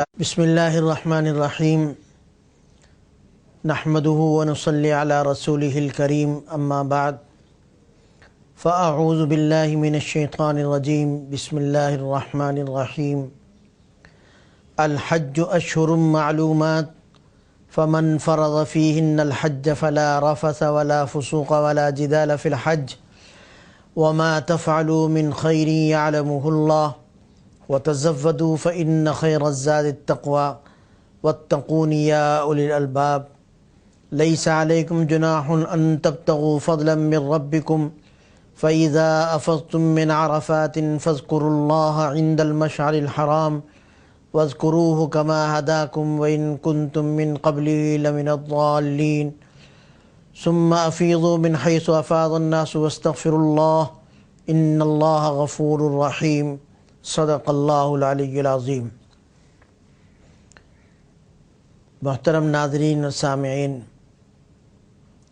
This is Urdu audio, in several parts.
بسم اللہ الرحمن الرحیم نحمده ونصلی علی رسوله الکریم اما بعد فاعوذ باللہ من الشیطان الرجیم بسم اللہ الرحمن الرحیم الحج اشہر معلومات فمن فرض فیہن الحج فلا رفث ولا فسوق ولا جدال فی الحج وما تفعلوا من خیر یعلمه اللہ وتزودوا فإن خير الزاد التقوى واتقون يا أولي الألباب ليس عليكم جناح أن تبتغوا فضلا من ربكم فإذا أفضتم من عرفات فاذكروا الله عند المشعر الحرام واذكروه كما هداكم وإن كنتم من قبله لمن الضالين ثم أفيضوا من حيث أفاض الناس واستغفروا الله إن الله غفور رحيم صدق اللہ العلی العظیم۔ محترم ناظرین و سامعین،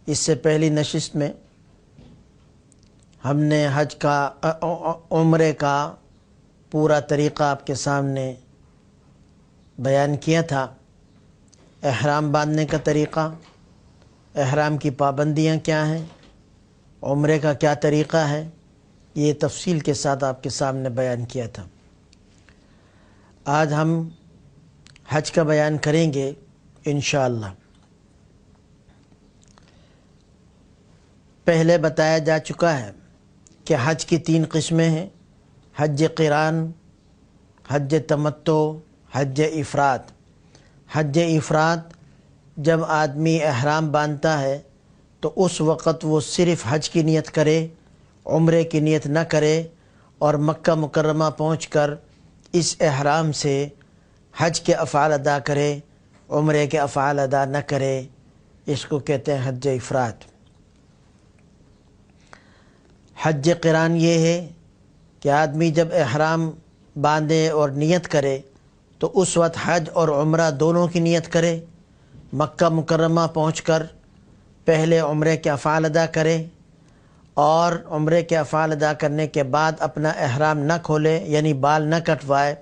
اس سے پہلی نشست میں ہم نے حج کا عمرے کا پورا طریقہ آپ کے سامنے بیان کیا تھا۔ احرام باندھنے کا طریقہ، احرام کی پابندیاں کیا ہیں، عمرے کا کیا طریقہ ہے، یہ تفصیل کے ساتھ آپ کے سامنے بیان کیا تھا۔ آج ہم حج کا بیان کریں گے انشاءاللہ۔ پہلے بتایا جا چکا ہے کہ حج کی 3 قسمیں ہیں: حج قران، حج تمتع، حج افراد۔ حج افراد جب آدمی احرام باندھتا ہے تو اس وقت وہ صرف حج کی نیت کرے، عمرے کی نیت نہ کرے، اور مکہ مکرمہ پہنچ کر اس احرام سے حج کے افعال ادا کرے، عمرے کے افعال ادا نہ کرے۔ اس کو کہتے ہیں حج افراد۔ حج قران یہ ہے کہ آدمی جب احرام باندھے اور نیت کرے تو اس وقت حج اور عمرہ دونوں کی نیت کرے، مکہ مکرمہ پہنچ کر پہلے عمرے کے افعال ادا کرے، اور عمرے کے افعال ادا کرنے کے بعد اپنا احرام نہ کھولے، یعنی بال نہ کٹوائے۔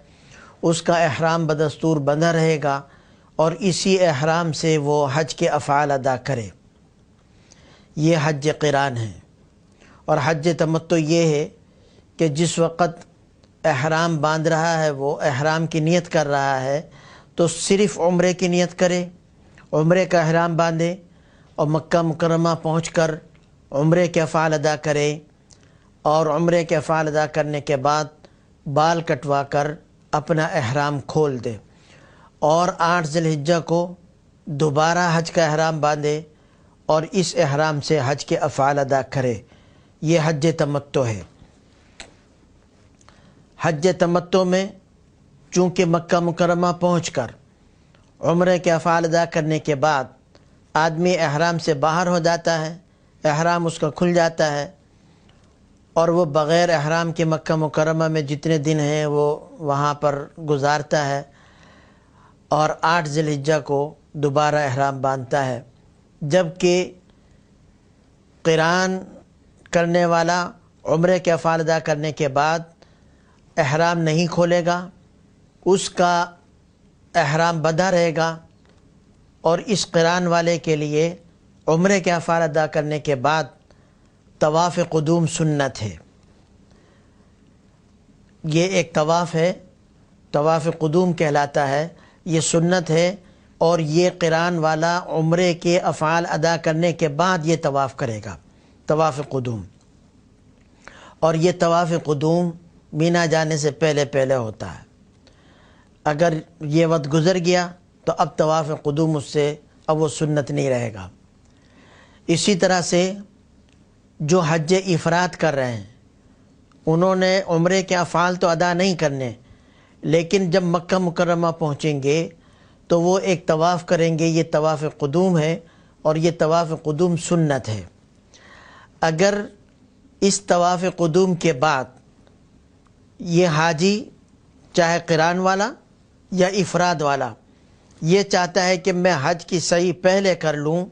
اس کا احرام بدستور بندھا رہے گا اور اسی احرام سے وہ حج کے افعال ادا کرے۔ یہ حج قران ہے۔ اور حج تمتع یہ ہے کہ جس وقت احرام باندھ رہا ہے، وہ احرام کی نیت کر رہا ہے، تو صرف عمرے کی نیت کرے، عمرے کا احرام باندھے اور مکہ مکرمہ پہنچ کر عمرے کے افعال ادا کرے، اور عمرے کے افعال ادا کرنے کے بعد بال کٹوا کر اپنا احرام کھول دے، اور 8 ذی الحجہ کو دوبارہ حج کا احرام باندھے اور اس احرام سے حج کے افعال ادا کرے۔ یہ حج تمتع ہے۔ حج تمتع میں چونکہ مکہ مکرمہ پہنچ کر عمرے کے افعال ادا کرنے کے بعد آدمی احرام سے باہر ہو جاتا ہے، احرام اس کا کھل جاتا ہے، اور وہ بغیر احرام کے مکہ مکرمہ میں جتنے دن ہیں وہ وہاں پر گزارتا ہے، اور 8 ذی الحجہ کو دوبارہ احرام باندھتا ہے۔ جبکہ قران کرنے والا عمرے کے افعال ادا کرنے کے بعد احرام نہیں کھولے گا، اس کا احرام بندھا رہے گا، اور اس قران والے کے لیے عمرے کے افعال ادا کرنے کے بعد طواف قدوم سنت ہے۔ یہ ایک طواف ہے، طواف قدوم کہلاتا ہے، یہ سنت ہے، اور یہ قران والا عمرے کے افعال ادا کرنے کے بعد یہ طواف کرے گا، طواف قدوم۔ اور یہ طواف قدوم مینا جانے سے پہلے پہلے ہوتا ہے۔ اگر یہ وقت گزر گیا تو اب طواف قدوم اس سے اب وہ سنت نہیں رہے گا۔ اسی طرح سے جو حج افراد کر رہے ہیں انہوں نے عمرے کے افعال تو ادا نہیں کرنے، لیکن جب مکہ مکرمہ پہنچیں گے تو وہ ایک طواف کریں گے، یہ طواف قدوم ہے، اور یہ طواف قدوم سنت ہے۔ اگر اس طواف قدوم کے بعد یہ حاجی، چاہے قران والا یا افراد والا، یہ چاہتا ہے کہ میں حج کی سعی پہلے کر لوں،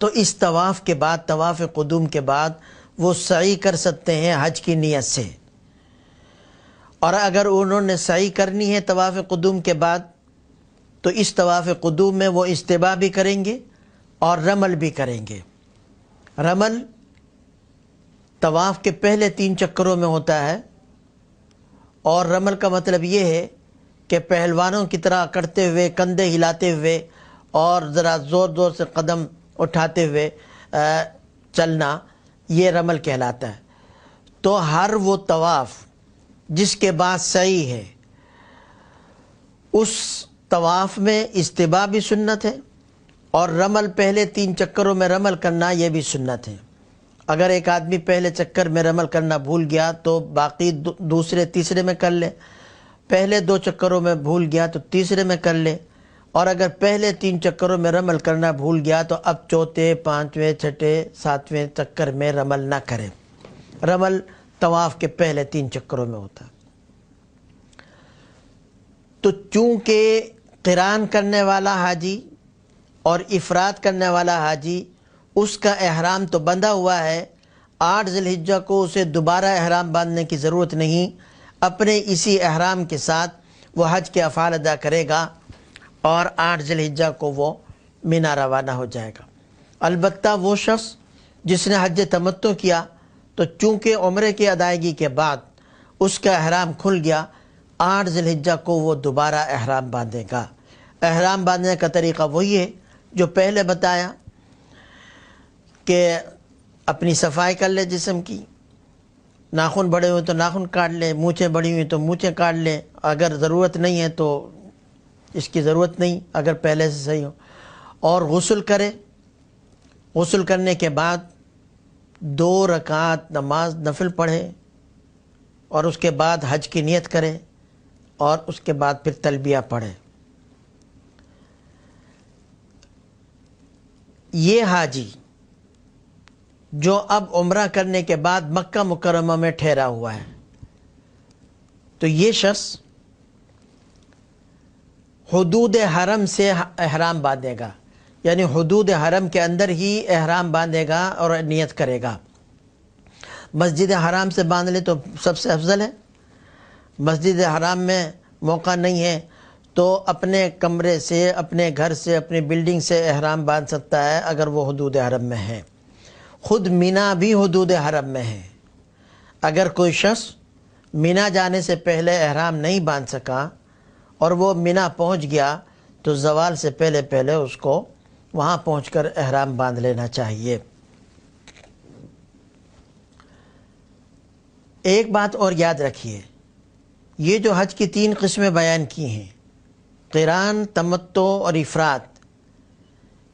تو اس طواف کے بعد، طواف قدوم کے بعد وہ سعی کر سکتے ہیں حج کی نیت سے۔ اور اگر انہوں نے سعی کرنی ہے طواف قدوم کے بعد تو اس طواف قدوم میں وہ استباء بھی کریں گے اور رمل بھی کریں گے۔ رمل طواف کے پہلے 3 چکروں میں ہوتا ہے، اور رمل کا مطلب یہ ہے کہ پہلوانوں کی طرح کرتے ہوئے، کندھے ہلاتے ہوئے اور ذرا زور زور سے قدم اٹھاتے ہوئے چلنا، یہ رمل کہلاتا ہے۔ تو ہر وہ طواف جس کے بعد سعی ہے، اس طواف میں استباء بھی سنت ہے، اور رمل پہلے 3 چکروں میں رمل کرنا یہ بھی سنت ہے۔ اگر ایک آدمی پہلے چکر میں رمل کرنا بھول گیا تو باقی دوسرے تیسرے میں کر لے، پہلے 2 چکروں میں بھول گیا تو تیسرے میں کر لے، اور اگر پہلے 3 چکروں میں رمل کرنا بھول گیا تو اب چوتھے، 5ویں، 6ٹھے، 7ویں چکر میں رمل نہ کرے۔ رمل طواف کے پہلے 3 چکروں میں ہوتا ہے۔ تو چونکہ قران کرنے والا حاجی اور افراد کرنے والا حاجی، اس کا احرام تو بندھا ہوا ہے، 8 ذی الحجہ کو اسے دوبارہ احرام باندھنے کی ضرورت نہیں، اپنے اسی احرام کے ساتھ وہ حج کے افعال ادا کرے گا اور 8 ذی الحجہ کو وہ مینا روانہ ہو جائے گا۔ البتہ وہ شخص جس نے حج تمتع کیا تو چونکہ عمرے کی ادائیگی کے بعد اس کا احرام کھل گیا، 8 ذی الحجہ کو وہ دوبارہ احرام باندھے گا۔ احرام باندھنے کا طریقہ وہی ہے جو پہلے بتایا کہ اپنی صفائی کر لے جسم کی، ناخن بڑے ہوئے تو ناخن کاٹ لے، مونچھیں بڑی ہوئی تو مونچھیں کاٹ لے، اگر ضرورت نہیں ہے تو اس کی ضرورت نہیں، اگر پہلے سے صحیح ہو، اور غسل کرے۔ غسل کرنے کے بعد 2 رکعت نماز نفل پڑھے، اور اس کے بعد حج کی نیت کرے، اور اس کے بعد پھر تلبیہ پڑھے۔ یہ حاجی جو اب عمرہ کرنے کے بعد مکہ مکرمہ میں ٹھہرا ہوا ہے، تو یہ شخص حدود حرم سے احرام باندھے گا، یعنی حدود حرم کے اندر ہی احرام باندھے گا اور نیت کرے گا۔ مسجد حرام سے باندھ لے تو سب سے افضل ہے، مسجد حرام میں موقع نہیں ہے تو اپنے کمرے سے، اپنے گھر سے، اپنی بلڈنگ سے احرام باندھ سکتا ہے اگر وہ حدود حرم میں ہے۔ خود مینا بھی حدود حرم میں ہے۔ اگر کوئی شخص مینا جانے سے پہلے احرام نہیں باندھ سکا اور وہ مینا پہنچ گیا تو زوال سے پہلے پہلے اس کو وہاں پہنچ کر احرام باندھ لینا چاہیے۔ ایک بات اور یاد رکھیے، یہ جو حج کی 3 قسمیں بیان کی ہیں، قران، تمتع اور افراد،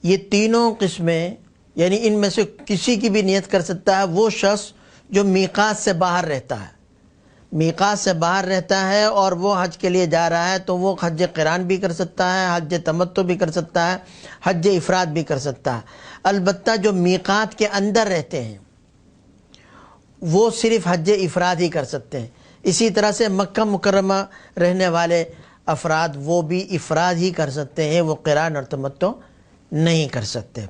یہ تینوں قسمیں یعنی ان میں سے کسی کی بھی نیت کر سکتا ہے وہ شخص جو میقات سے باہر رہتا ہے۔ میقات سے باہر رہتا ہے اور وہ حج کے لیے جا رہا ہے تو وہ حج قران بھی کر سکتا ہے، حج تمتع بھی کر سکتا ہے، حج افراد بھی کر سکتا ہے۔ البتہ جو میقات کے اندر رہتے ہیں وہ صرف حج افراد ہی کر سکتے ہیں۔ اسی طرح سے مکہ مکرمہ رہنے والے افراد وہ بھی افراد ہی کر سکتے ہیں، وہ قران اور تمتع نہیں کر سکتے۔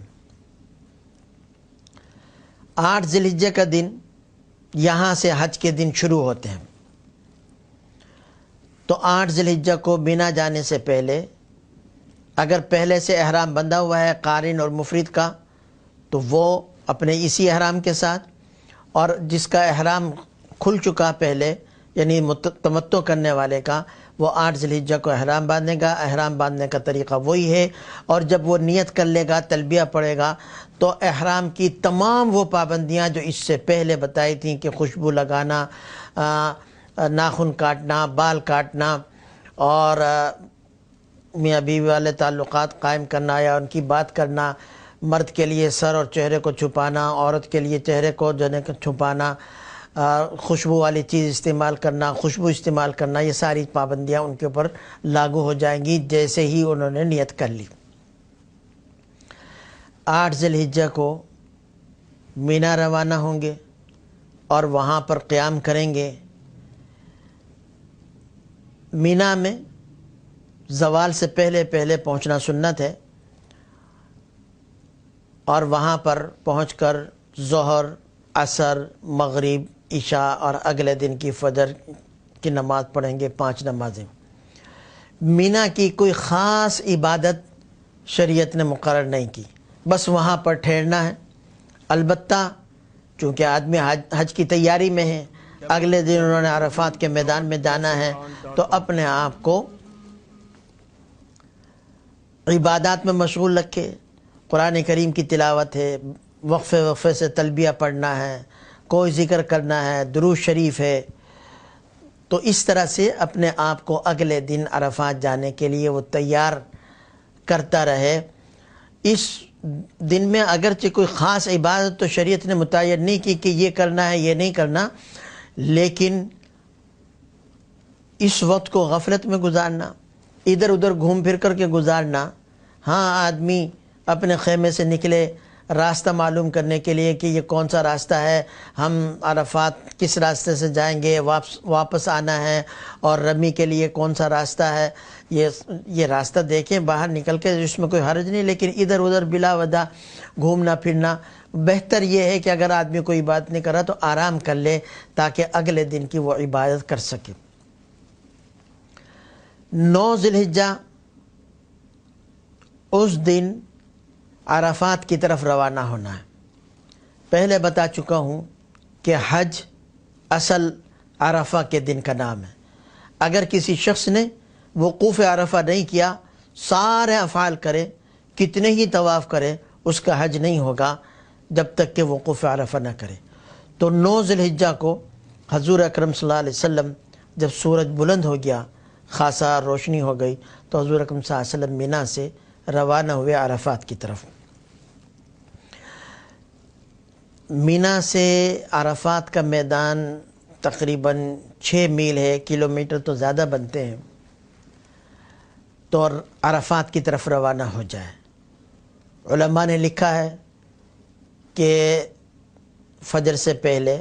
8 ذی الحجہ کا دن یہاں سے حج کے دن شروع ہوتے ہیں، تو 8 ذی الحجہ کو مینا جانے سے پہلے اگر پہلے سے احرام بندھا ہوا ہے قارن اور مفرد کا تو وہ اپنے اسی احرام کے ساتھ، اور جس کا احرام کھل چکا پہلے یعنی تمتع کرنے والے کا، وہ 8 ذی الحجہ کو احرام باندھے گا۔ احرام باندھنے کا طریقہ وہی ہے، اور جب وہ نیت کر لے گا، تلبیہ پڑھے گا، تو احرام کی تمام وہ پابندیاں جو اس سے پہلے بتائی تھیں کہ خوشبو لگانا، ناخن کاٹنا، بال کاٹنا، اور میاں بیوی والے تعلقات قائم کرنا یا ان کی بات کرنا، مرد کے لیے سر اور چہرے کو چھپانا، عورت کے لیے چہرے کو چھپانا، خوشبو والی چیز استعمال کرنا، خوشبو استعمال کرنا، یہ ساری پابندیاں ان کے اوپر لاگو ہو جائیں گی جیسے ہی انہوں نے نیت کر لی۔ 8 ذی الحجہ کو مینا روانہ ہوں گے اور وہاں پر قیام کریں گے۔ مینا میں زوال سے پہلے پہلے پہنچنا سنت ہے، اور وہاں پر پہنچ کر ظہر، عصر، مغرب، عشاء اور اگلے دن کی فجر کی نماز پڑھیں گے 5 نمازیں۔ مینا کی کوئی خاص عبادت شریعت نے مقرر نہیں کی، بس وہاں پر ٹھہرنا ہے۔ البتہ چونکہ آدمی حج کی تیاری میں ہے، اگلے دن انہوں نے عرفات کے میدان میں جانا ہے، تو اپنے آپ کو عبادات میں مشغول رکھے۔ قرآن کریم کی تلاوت ہے، وقفے سے تلبیہ پڑھنا ہے، کوئی ذکر کرنا ہے، درود شریف ہے، تو اس طرح سے اپنے آپ کو اگلے دن عرفات جانے کے لیے وہ تیار کرتا رہے۔ اس دن میں اگرچہ کوئی خاص عبادت تو شریعت نے متعین نہیں کی کہ یہ کرنا ہے یہ نہیں کرنا، لیکن اس وقت کو غفلت میں گزارنا، ادھر ادھر گھوم پھر کر کے گزارنا۔ ہاں آدمی اپنے خیمے سے نکلے راستہ معلوم کرنے کے لیے کہ یہ کون سا راستہ ہے، ہم عرفات کس راستے سے جائیں گے، واپس آنا ہے، اور رمی کے لیے کون سا راستہ ہے، یہ راستہ دیکھیں باہر نکل کے، اس میں کوئی حرج نہیں، لیکن ادھر ادھر بلا وجہ گھومنا پھرنا بہتر یہ ہے کہ اگر آدمی کوئی عبادت نہیں کر رہا تو آرام کر لے تاکہ اگلے دن کی وہ عبادت کر سکے۔ 9 ذی الحجہ اس دن عرفات کی طرف روانہ ہونا ہے۔ پہلے بتا چکا ہوں کہ حج اصل عرفہ کے دن کا نام ہے۔ اگر کسی شخص نے وقوف عرفہ نہیں کیا، سارے افعال کرے، کتنے ہی طواف کرے، اس کا حج نہیں ہوگا جب تک کہ وقوف عرفہ نہ کرے۔ تو 9 ذی الحجہ کو حضور اکرم صلی اللہ علیہ وسلم جب سورج بلند ہو گیا، خاصا روشنی ہو گئی، تو حضور اکرم صلی اللہ علیہ وسلم مینا سے روانہ ہوئے عرفات کی طرف۔ مینا سے عرفات کا میدان تقریباً 6 میل ہے، کلومیٹر تو زیادہ بنتے ہیں، تو عرفات کی طرف روانہ ہو جائے۔ علماء نے لکھا ہے کہ فجر سے پہلے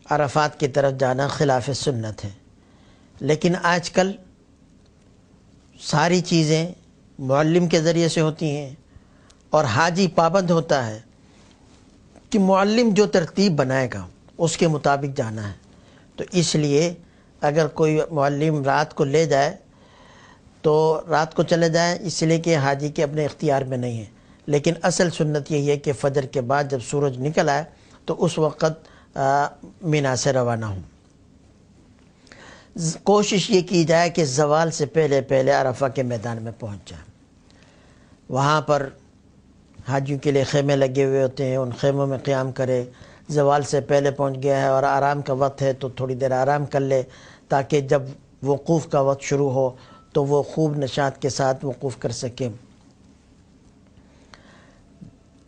عرفات کی طرف جانا خلاف سنت ہے، لیکن آج کل ساری چیزیں معلم کے ذریعے سے ہوتی ہیں، اور حاجی پابند ہوتا ہے کہ معلم جو ترتیب بنائے گا اس کے مطابق جانا ہے۔ تو اس لیے اگر کوئی معلم رات کو لے جائے تو رات کو چلے جائیں، اس لیے کہ حاجی کے اپنے اختیار میں نہیں ہے، لیکن اصل سنت یہی ہے کہ فجر کے بعد جب سورج نکل آئے تو اس وقت مینا سے روانہ ہوں۔ کوشش یہ کی جائے کہ زوال سے پہلے پہلے عرفہ کے میدان میں پہنچ جائیں۔ وہاں پر حاجیوں کے لیے خیمے لگے ہوئے ہوتے ہیں، ان خیموں میں قیام کرے۔ زوال سے پہلے پہنچ گیا ہے اور آرام کا وقت ہے تو تھوڑی دیر آرام کر لے، تاکہ جب وقوف کا وقت شروع ہو تو وہ خوب نشاط کے ساتھ وقوف کر سکے۔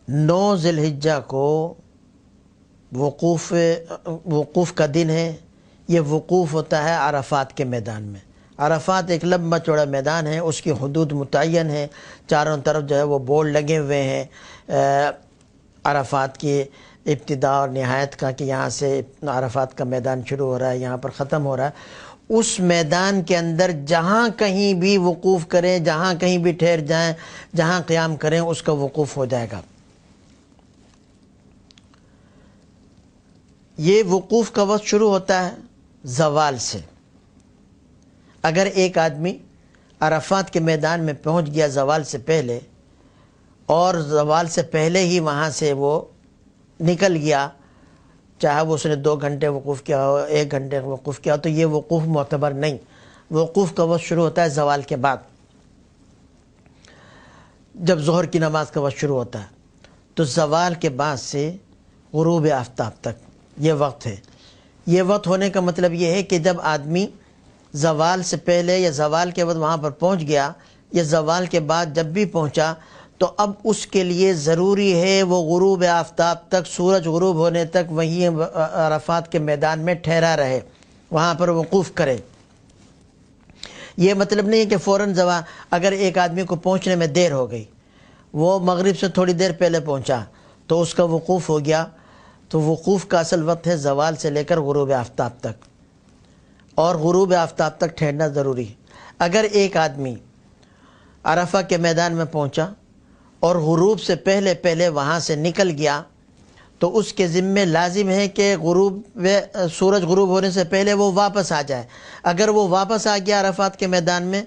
9 ذی الحجہ کو وقوف کا دن ہے۔ یہ وقوف ہوتا ہے عرفات کے میدان میں۔ عرفات ایک لمبا چوڑا میدان ہے، اس کی حدود متعین ہے، چاروں طرف جو ہے وہ بورڈ لگے ہوئے ہیں عرفات کی ابتدا اور نہایت کا، کہ یہاں سے عرفات کا میدان شروع ہو رہا ہے، یہاں پر ختم ہو رہا ہے۔ اس میدان کے اندر جہاں کہیں بھی وقوف کریں، جہاں کہیں بھی ٹھہر جائیں، جہاں قیام کریں، اس کا وقوف ہو جائے گا۔ یہ وقوف کا وقت شروع ہوتا ہے زوال سے۔ اگر ایک آدمی عرفات کے میدان میں پہنچ گیا زوال سے پہلے، اور زوال سے پہلے ہی وہاں سے وہ نکل گیا، چاہے وہ اس نے 2 گھنٹے وقوف کیا ہو، 1 گھنٹے وقوف کیا ہو، تو یہ وقوف معتبر نہیں۔ وقوف کا وقت شروع ہوتا ہے زوال کے بعد، جب ظہر کی نماز کا وقت شروع ہوتا ہے، تو زوال کے بعد سے غروب آفتاب تک یہ وقت ہے۔ یہ وقت ہونے کا مطلب یہ ہے کہ جب آدمی زوال سے پہلے یا زوال کے وقت وہاں پر پہنچ گیا، یا زوال کے بعد جب بھی پہنچا، تو اب اس کے لیے ضروری ہے وہ غروب آفتاب تک، سورج غروب ہونے تک وہیں عرفات کے میدان میں ٹھہرا رہے، وہاں پر وقوف کرے۔ یہ مطلب نہیں ہے کہ فوراً اگر ایک آدمی کو پہنچنے میں دیر ہو گئی، وہ مغرب سے تھوڑی دیر پہلے پہنچا تو اس کا وقوف ہو گیا، تو وقوف کا اصل وقت ہے زوال سے لے کر غروب آفتاب تک، اور غروب آفتاب تک ٹھہرنا ضروری ہے۔ اگر ایک آدمی عرفہ کے میدان میں پہنچا اور غروب سے پہلے پہلے وہاں سے نکل گیا، تو اس کے ذمے لازم ہے کہ سورج غروب ہونے سے پہلے وہ واپس آ جائے۔ اگر وہ واپس آ گیا عرفات کے میدان میں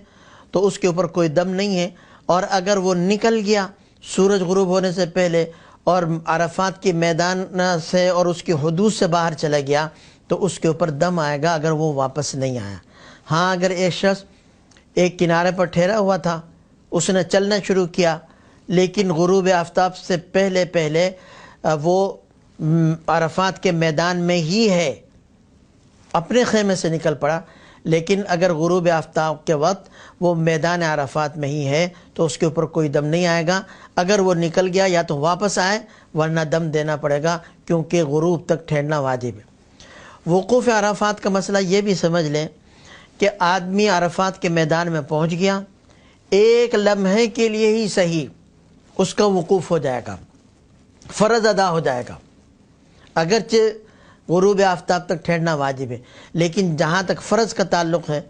تو اس کے اوپر کوئی دم نہیں ہے، اور اگر وہ نکل گیا سورج غروب ہونے سے پہلے اور عرفات کے میدان سے اور اس کی حدود سے باہر چلا گیا تو اس کے اوپر دم آئے گا اگر وہ واپس نہیں آیا۔ ہاں، اگر ایک شخص ایک کنارے پر ٹھہرا ہوا تھا، اس نے چلنا شروع کیا، لیکن غروب آفتاب سے پہلے وہ عرفات کے میدان میں ہی ہے، اپنے خیمے سے نکل پڑا، لیکن اگر غروب آفتاب کے وقت وہ میدان عرفات میں ہی ہے تو اس کے اوپر کوئی دم نہیں آئے گا۔ اگر وہ نکل گیا یا تو واپس آئے، ورنہ دم دینا پڑے گا، کیونکہ غروب تک ٹھہرنا واجب ہے۔ وقوف عرفات کا مسئلہ یہ بھی سمجھ لیں کہ آدمی عرفات کے میدان میں پہنچ گیا، ایک لمحے کے لیے ہی صحیح اس کا وقوف ہو جائے گا، فرض ادا ہو جائے گا، اگرچہ غروب آفتاب تک ٹھہرنا واجب ہے، لیکن جہاں تک فرض کا تعلق ہے،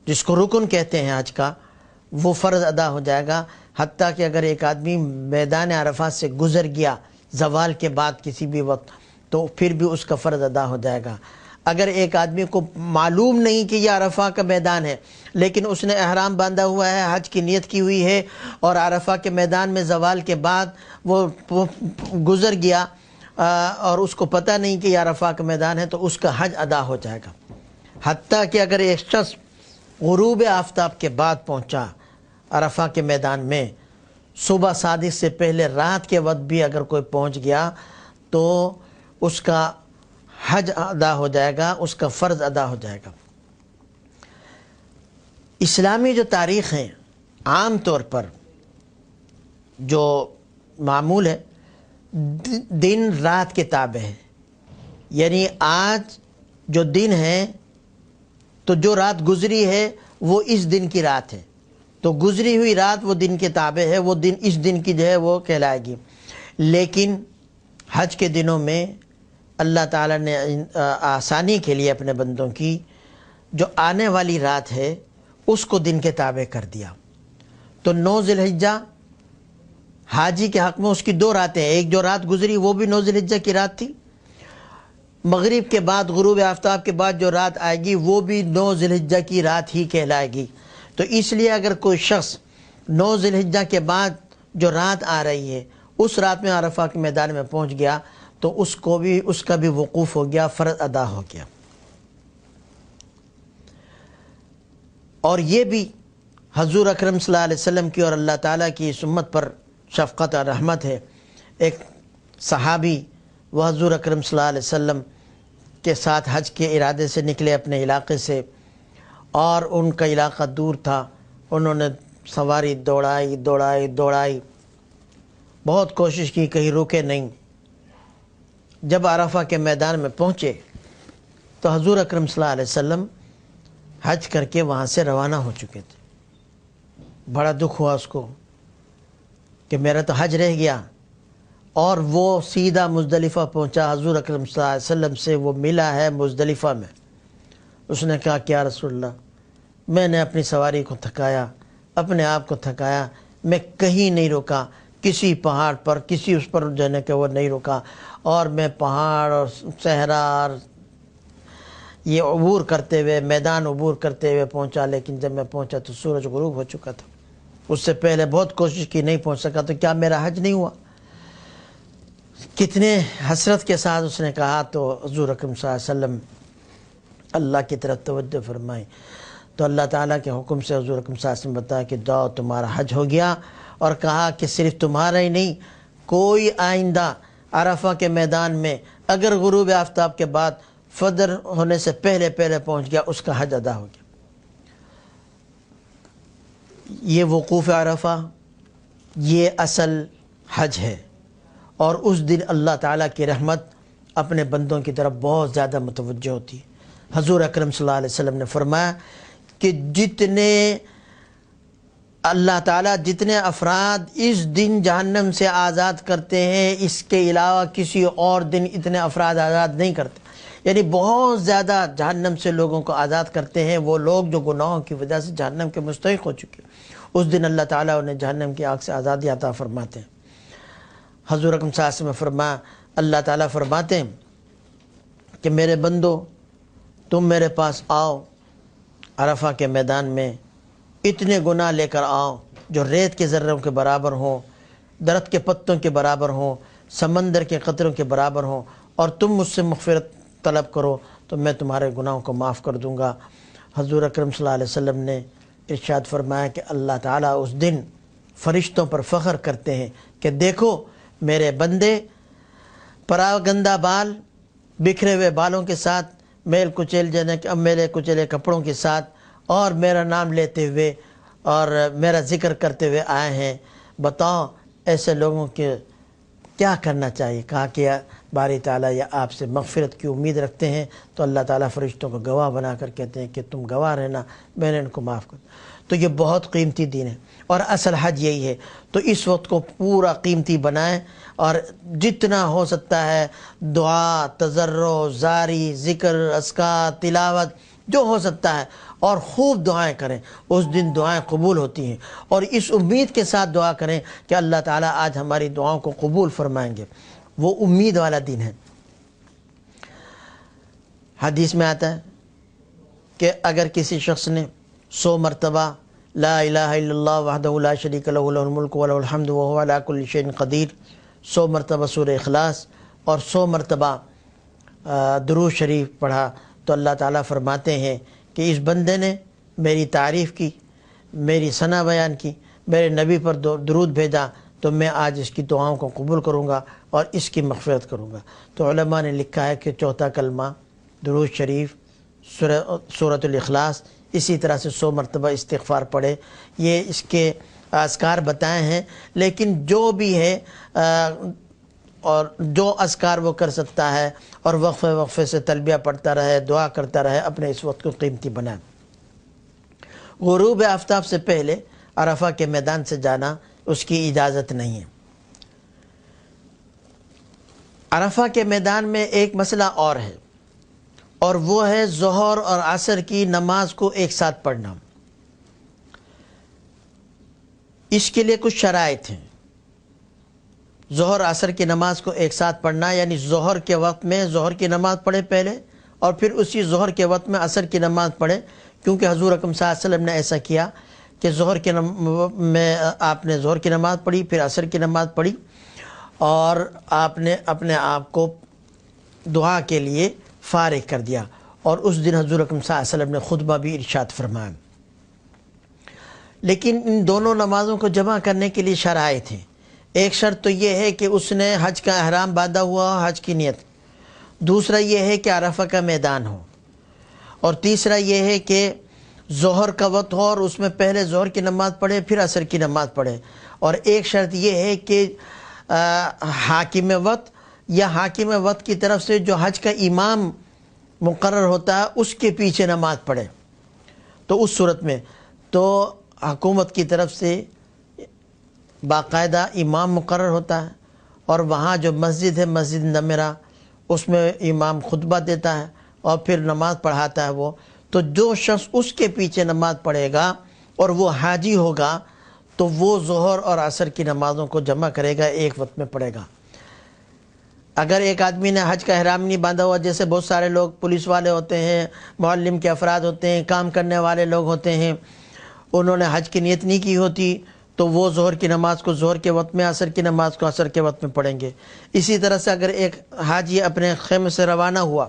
جس کو رکن کہتے ہیں حج کا، وہ فرض ادا ہو جائے گا۔ حتیٰ کہ اگر ایک آدمی میدان عرفات سے گزر گیا زوال کے بعد کسی بھی وقت تو پھر بھی اس کا فرض ادا ہو جائے گا۔ اگر ایک آدمی کو معلوم نہیں کہ یہ عرفہ کا میدان ہے، لیکن اس نے احرام باندھا ہوا ہے، حج کی نیت کی ہوئی ہے، اور عرفہ کے میدان میں زوال کے بعد وہ گزر گیا اور اس کو پتہ نہیں کہ یہ عرفہ کا میدان ہے، تو اس کا حج ادا ہو جائے گا۔ حتیٰ کہ اگر ایک شخص غروب آفتاب کے بعد پہنچا عرفہ کے میدان میں، صبح صادق سے پہلے رات کے وقت بھی اگر کوئی پہنچ گیا تو اس کا حج ادا ہو جائے گا، اس کا فرض ادا ہو جائے گا۔ اسلامی جو تاریخ ہیں عام طور پر جو معمول ہے دن رات کے تابع ہے، یعنی آج جو دن ہے تو جو رات گزری ہے وہ اس دن کی رات ہے، تو گزری ہوئی رات وہ دن کے تابع ہے، وہ دن اس دن کی جو ہے وہ کہلائے گی۔ لیکن حج کے دنوں میں اللہ تعالیٰ نے آسانی کے لیے اپنے بندوں کی جو آنے والی رات ہے اس کو دن کے تابع کر دیا۔ تو 9 ذی الحجہ حاجی کے حق میں اس کی 2 راتیں ہیں، ایک جو رات گزری وہ بھی 9 ذی الحجہ کی رات تھی، مغرب کے بعد غروب آفتاب کے بعد جو رات آئے گی وہ بھی 9 ذی الحجہ کی رات ہی کہلائے گی۔ تو اس لیے اگر کوئی شخص 9 ذی الحجہ کے بعد جو رات آ رہی ہے اس رات میں عرفہ کے میدان میں پہنچ گیا تو اس کا بھی وقوف ہو گیا، فرض ادا ہو گیا۔ اور یہ بھی حضور اکرم صلی اللہ علیہ وسلم کی اور اللہ تعالیٰ کی اس امت پر شفقت اور رحمت ہے۔ ایک صحابی وہ حضور اکرم صلی اللہ علیہ وسلم کے ساتھ حج کے ارادے سے نکلے اپنے علاقے سے، اور ان کا علاقہ دور تھا، انہوں نے سواری دوڑائی، بہت کوشش کی، کہیں رکے نہیں۔ جب عرفہ کے میدان میں پہنچے تو حضور اکرم صلی اللہ علیہ وسلم حج کر کے وہاں سے روانہ ہو چکے تھے۔ بڑا دکھ ہوا اس کو کہ میرا تو حج رہ گیا، اور وہ سیدھا مزدلفہ پہنچا، حضور اکرم صلی اللہ علیہ وسلم سے وہ ملا ہے مزدلفہ میں۔ اس نے کہا کہ یا رسول اللہ، میں نے اپنی سواری کو تھکایا، اپنے آپ کو تھکایا، میں کہیں نہیں رکا، کسی پہاڑ پر کسی اس پر جانے کے وہ نہیں رکا، اور میں پہاڑ اور صحرا اور یہ عبور کرتے ہوئے میدان عبور کرتے ہوئے پہنچا، لیکن جب میں پہنچا تو سورج غروب ہو چکا تھا۔ اس سے پہلے بہت کوشش کی، نہیں پہنچ سکا، تو کیا میرا حج نہیں ہوا؟ کتنے حسرت کے ساتھ اس نے کہا، تو حضور اکرم صلی اللہ علیہ وسلم اللہ کی طرف توجہ فرمائی، تو اللہ تعالیٰ کے حکم سے حضور اکرم صلی اللہ علیہ وسلم بتایا کہ جاؤ تمہارا حج ہو گیا، اور کہا کہ صرف تمہارا ہی نہیں، کوئی آئندہ عرفہ کے میدان میں اگر غروب آفتاب کے بعد فجر ہونے سے پہلے پہنچ گیا اس کا حج ادا ہو گیا۔ یہ وقوف عرفہ یہ اصل حج ہے، اور اس دن اللہ تعالیٰ کی رحمت اپنے بندوں کی طرف بہت زیادہ متوجہ ہوتی ہے۔ حضور اکرم صلی اللہ علیہ وسلم نے فرمایا کہ اللہ تعالیٰ جتنے افراد اس دن جہنم سے آزاد کرتے ہیں، اس کے علاوہ کسی اور دن اتنے افراد آزاد نہیں کرتے، یعنی بہت زیادہ جہنم سے لوگوں کو آزاد کرتے ہیں وہ لوگ جو گناہوں کی وجہ سے جہنم کے مستحق ہو چکے ہیں۔ اس دن اللہ تعالیٰ انہیں جہنم کی آگ سے آزادی عطا فرماتے ہیں۔ حضور اکرم صلی اللہ علیہ وسلم نے فرمایا اللہ تعالیٰ فرماتے ہیں کہ میرے بندو تم میرے پاس آؤ، عرفہ کے میدان میں اتنے گناہ لے کر آؤ جو ریت کے ذروں کے برابر ہوں، درخت کے پتوں کے برابر ہوں، سمندر کے قطروں کے برابر ہوں، اور تم مجھ سے مغفرت طلب کرو تو میں تمہارے گناہوں کو معاف کر دوں گا۔ حضور اکرم صلی اللہ علیہ وسلم نے ارشاد فرمایا کہ اللہ تعالیٰ اس دن فرشتوں پر فخر کرتے ہیں کہ دیکھو میرے بندے پراگندہ بال، بکھرے ہوئے بالوں کے ساتھ، میلے کچیلے کپڑوں کے ساتھ، اور میرا نام لیتے ہوئے اور میرا ذکر کرتے ہوئے آئے ہیں، بتاؤ ایسے لوگوں کے کیا کرنا چاہیے؟ کہا کہ باری تعالیٰ یا آپ سے مغفرت کی امید رکھتے ہیں، تو اللہ تعالیٰ فرشتوں کو گواہ بنا کر کہتے ہیں کہ تم گواہ رہنا، میں نے ان کو معاف کر۔ تو یہ بہت قیمتی دین ہے اور اصل حج یہی ہے۔ تو اس وقت کو پورا قیمتی بنائیں اور جتنا ہو سکتا ہے دعا، تضرع، زاری، ذکر، اذکار، تلاوت جو ہو سکتا ہے، اور خوب دعائیں کریں۔ اس دن دعائیں قبول ہوتی ہیں، اور اس امید کے ساتھ دعا کریں کہ اللہ تعالیٰ آج ہماری دعاؤں کو قبول فرمائیں گے۔ وہ امید والا دن ہے۔ حدیث میں آتا ہے کہ اگر کسی شخص نے 100 مرتبہ لا الہ الا اللہ وحدہ لا شریک لہ لہ الملک ولہ الحمد وہو علی کل شیء قدیر، 100 مرتبہ سورہ اخلاص اور 100 مرتبہ درود شریف پڑھا، تو اللہ تعالیٰ فرماتے ہیں کہ اس بندے نے میری تعریف کی، میری ثنا بیان کی، میرے نبی پر درود بھیجا، تو میں آج اس کی دعاؤں کو قبول کروں گا اور اس کی مغفرت کروں گا۔ تو علماء نے لکھا ہے کہ چوتھا کلمہ، درود شریف، سورۃ الاخلاص، اسی طرح سے 100 مرتبہ استغفار پڑھے۔ یہ اس کے اذکار بتائے ہیں، لیکن جو بھی ہے اور جو اذکار وہ کر سکتا ہے اور وقفے وقفے سے تلبیہ پڑھتا رہے، دعا کرتا رہے، اپنے اس وقت کو قیمتی بنائے۔ غروب آفتاب سے پہلے عرفہ کے میدان سے جانا اس کی اجازت نہیں ہے۔ عرفہ کے میدان میں ایک مسئلہ اور ہے، اور وہ ہے ظہر اور عصر کی نماز کو ایک ساتھ پڑھنا۔ اس کے لیے کچھ شرائط ہیں۔ ظہر عصر کی نماز کو ایک ساتھ پڑھنا، یعنی ظہر کے وقت میں ظہر کی نماز پڑھے پہلے، اور پھر اسی ظہر کے وقت میں عصر کی نماز پڑھے، کیونکہ حضور اکرم صلی اللہ علیہ وسلم نے ایسا کیا کہ ظہر کے میں آپ نے ظہر کی نماز پڑھی، پھر عصر کی نماز پڑھی، اور آپ نے اپنے آپ کو دعا کے لیے فارغ کر دیا۔ اور اس دن حضور اکرم صلی اللہ علیہ وسلم نے خطبہ بھی ارشاد فرمایا۔ لیکن ان دونوں نمازوں کو جمع کرنے کے لیے شرائط ہیں۔ ایک شرط تو یہ ہے کہ اس نے حج کا احرام باندھا ہوا ہو، حج کی نیت۔ دوسرا یہ ہے کہ عرفہ کا میدان ہو، اور تیسرا یہ ہے کہ ظہر کا وقت ہو اور اس میں پہلے ظہر کی نماز پڑھے پھر عصر کی نماز پڑھے۔ اور ایک شرط یہ ہے کہ حاکم وقت یا حاکم وقت کی طرف سے جو حج کا امام مقرر ہوتا ہے اس کے پیچھے نماز پڑھے۔ تو اس صورت میں تو حکومت کی طرف سے باقاعدہ امام مقرر ہوتا ہے، اور وہاں جو مسجد ہے مسجد نمرہ، اس میں امام خطبہ دیتا ہے اور پھر نماز پڑھاتا ہے وہ۔ تو جو شخص اس کے پیچھے نماز پڑھے گا اور وہ حاجی ہوگا تو وہ ظہر اور عصر کی نمازوں کو جمع کرے گا، ایک وقت میں پڑھے گا۔ اگر ایک آدمی نے حج کا احرام نہیں باندھا ہوا، جیسے بہت سارے لوگ پولیس والے ہوتے ہیں، معلم کے افراد ہوتے ہیں، کام کرنے والے لوگ ہوتے ہیں، انہوں نے حج کی نیت نہیں کی ہوتی، تو وہ ظہر کی نماز کو ظہر کے وقت میں، عصر کی نماز کو عصر کے وقت میں پڑھیں گے۔ اسی طرح سے اگر ایک حاجی اپنے خیمے سے روانہ ہوا،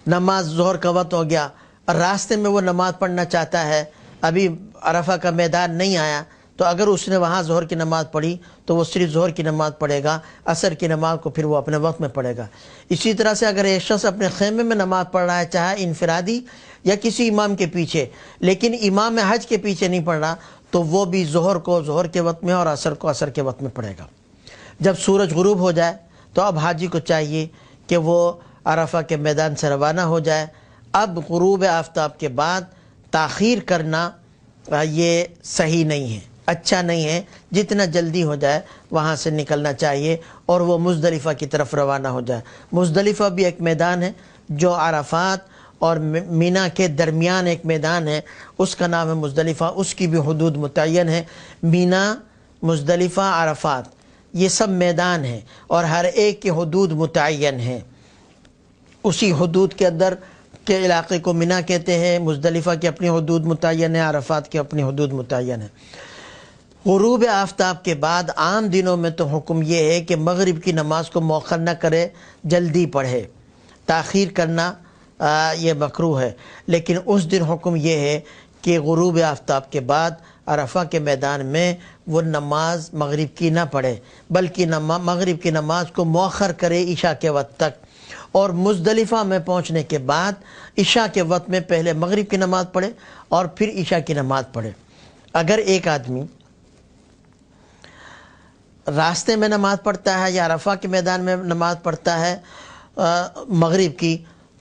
نماز ظہر کا وقت ہو گیا، اور راستے میں وہ نماز پڑھنا چاہتا ہے، ابھی عرفہ کا میدان نہیں آیا، تو اگر اس نے وہاں ظہر کی نماز پڑھی تو وہ صرف ظہر کی نماز پڑھے گا، عصر کی نماز کو پھر وہ اپنے وقت میں پڑھے گا۔ اسی طرح سے اگر ایک شخص اپنے خیمے میں نماز پڑھ رہا ہے، چاہے انفرادی یا کسی امام کے پیچھے، لیکن امام حج کے پیچھے نہیں پڑھ رہا، تو وہ بھی ظہر کو ظہر کے وقت میں اور عصر کو عصر کے وقت میں پڑھے گا۔ جب سورج غروب ہو جائے تو اب حاجی کو چاہیے کہ وہ عرفہ کے میدان سے روانہ ہو جائے۔ اب غروب آفتاب کے بعد تاخیر کرنا یہ صحیح نہیں ہے، اچھا نہیں ہے۔ جتنا جلدی ہو جائے وہاں سے نکلنا چاہیے اور وہ مزدلفہ کی طرف روانہ ہو جائے۔ مزدلفہ بھی ایک میدان ہے جو عرفات اور مینا کے درمیان ایک میدان ہے، اس کا نام ہے مزدلفہ۔ اس کی بھی حدود متعین ہے، مینا، مزدلفہ، عرفات، یہ سب میدان ہیں اور ہر ایک کی حدود متعین ہیں. اسی حدود کے اندر کے علاقے کو منا کہتے ہیں. مزدلفہ کی اپنی حدود متعین ہے، عرفات کی اپنی حدود متعین ہے. غروب آفتاب کے بعد عام دنوں میں تو حکم یہ ہے کہ مغرب کی نماز کو مؤخر نہ کرے، جلدی پڑھے. تاخیر کرنا یہ مکروہ ہے، لیکن اس دن حکم یہ ہے کہ غروب آفتاب کے بعد عرفہ کے میدان میں وہ نماز مغرب کی نہ پڑھے، بلکہ مغرب کی نماز کو مؤخر کرے عشاء کے وقت تک. اور مزدلفہ میں پہنچنے کے بعد عشاء کے وقت میں پہلے مغرب کی نماز پڑھے اور پھر عشاء کی نماز پڑھے. اگر ایک آدمی راستے میں نماز پڑھتا ہے یا عرفہ کے میدان میں نماز پڑھتا ہے مغرب کی،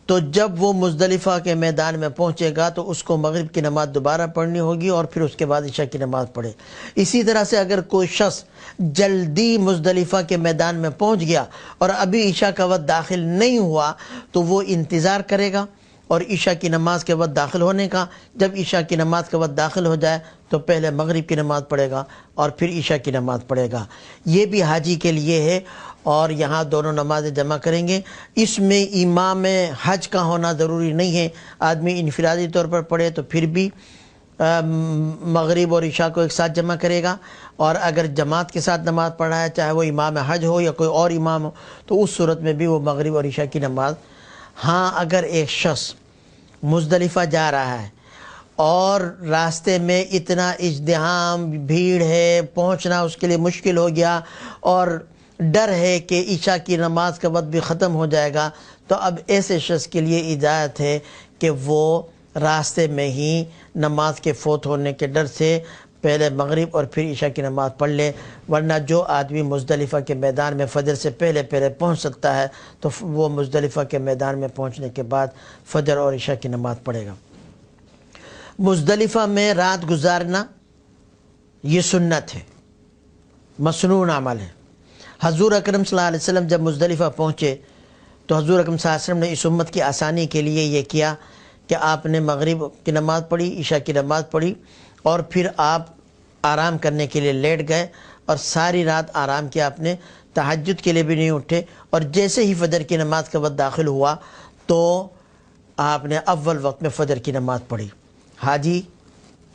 تو جب وہ مزدلفہ کے میدان میں پہنچے گا تو اس کو مغرب کی نماز دوبارہ پڑھنی ہوگی اور پھر اس کے بعد عشاء کی نماز پڑھے. اسی طرح سے اگر کوئی شخص جلدی مزدلفہ کے میدان میں پہنچ گیا اور ابھی عشاء کا وقت داخل نہیں ہوا تو وہ انتظار کرے گا اور عشاء کی نماز کے وقت داخل ہونے کا. جب عشاء کی نماز کے وقت داخل ہو جائے تو پہلے مغرب کی نماز پڑھے گا اور پھر عشاء کی نماز پڑھے گا. یہ بھی حاجی کے لیے ہے اور یہاں دونوں نمازیں جمع کریں گے. اس میں امام حج کا ہونا ضروری نہیں ہے. آدمی انفرادی طور پر پڑھے تو پھر بھی مغرب اور عشاء کو ایک ساتھ جمع کرے گا، اور اگر جماعت کے ساتھ نماز پڑھ رہا ہے چاہے وہ امام حج ہو یا کوئی اور امام ہو تو اس صورت میں بھی وہ مغرب اور عشاء کی نماز. ہاں اگر ایک شخص مزدلفہ جا رہا ہے اور راستے میں اتنا ازدحام بھیڑ ہے، پہنچنا اس کے لیے مشکل ہو گیا اور ڈر ہے کہ عشاء کی نماز کا وقت بھی ختم ہو جائے گا، تو اب ایسے شخص کے لیے اجازت ہے کہ وہ راستے میں ہی نماز کے فوت ہونے کے ڈر سے پہلے مغرب اور پھر عشاء کی نماز پڑھ لے. ورنہ جو آدمی مزدلفہ کے میدان میں فجر سے پہلے پہنچ سکتا ہے تو وہ مزدلفہ کے میدان میں پہنچنے کے بعد فجر اور عشاء کی نماز پڑھے گا. مزدلفہ میں رات گزارنا یہ سنت ہے، مسنون عمل ہے. حضور اکرم صلی اللہ علیہ وسلم جب مزدلفہ پہنچے تو حضور اکرم صلی اللہ علیہ وسلم نے اس امت کی آسانی کے لیے یہ کیا کہ آپ نے مغرب کی نماز پڑھی، عشاء کی نماز پڑھی اور پھر آپ آرام کرنے کے لیے لیٹ گئے اور ساری رات آرام کیا. آپ نے تہجد کے لیے بھی نہیں اٹھے، اور جیسے ہی فجر کی نماز کا وقت داخل ہوا تو آپ نے اول وقت میں فجر کی نماز پڑھی. حاجی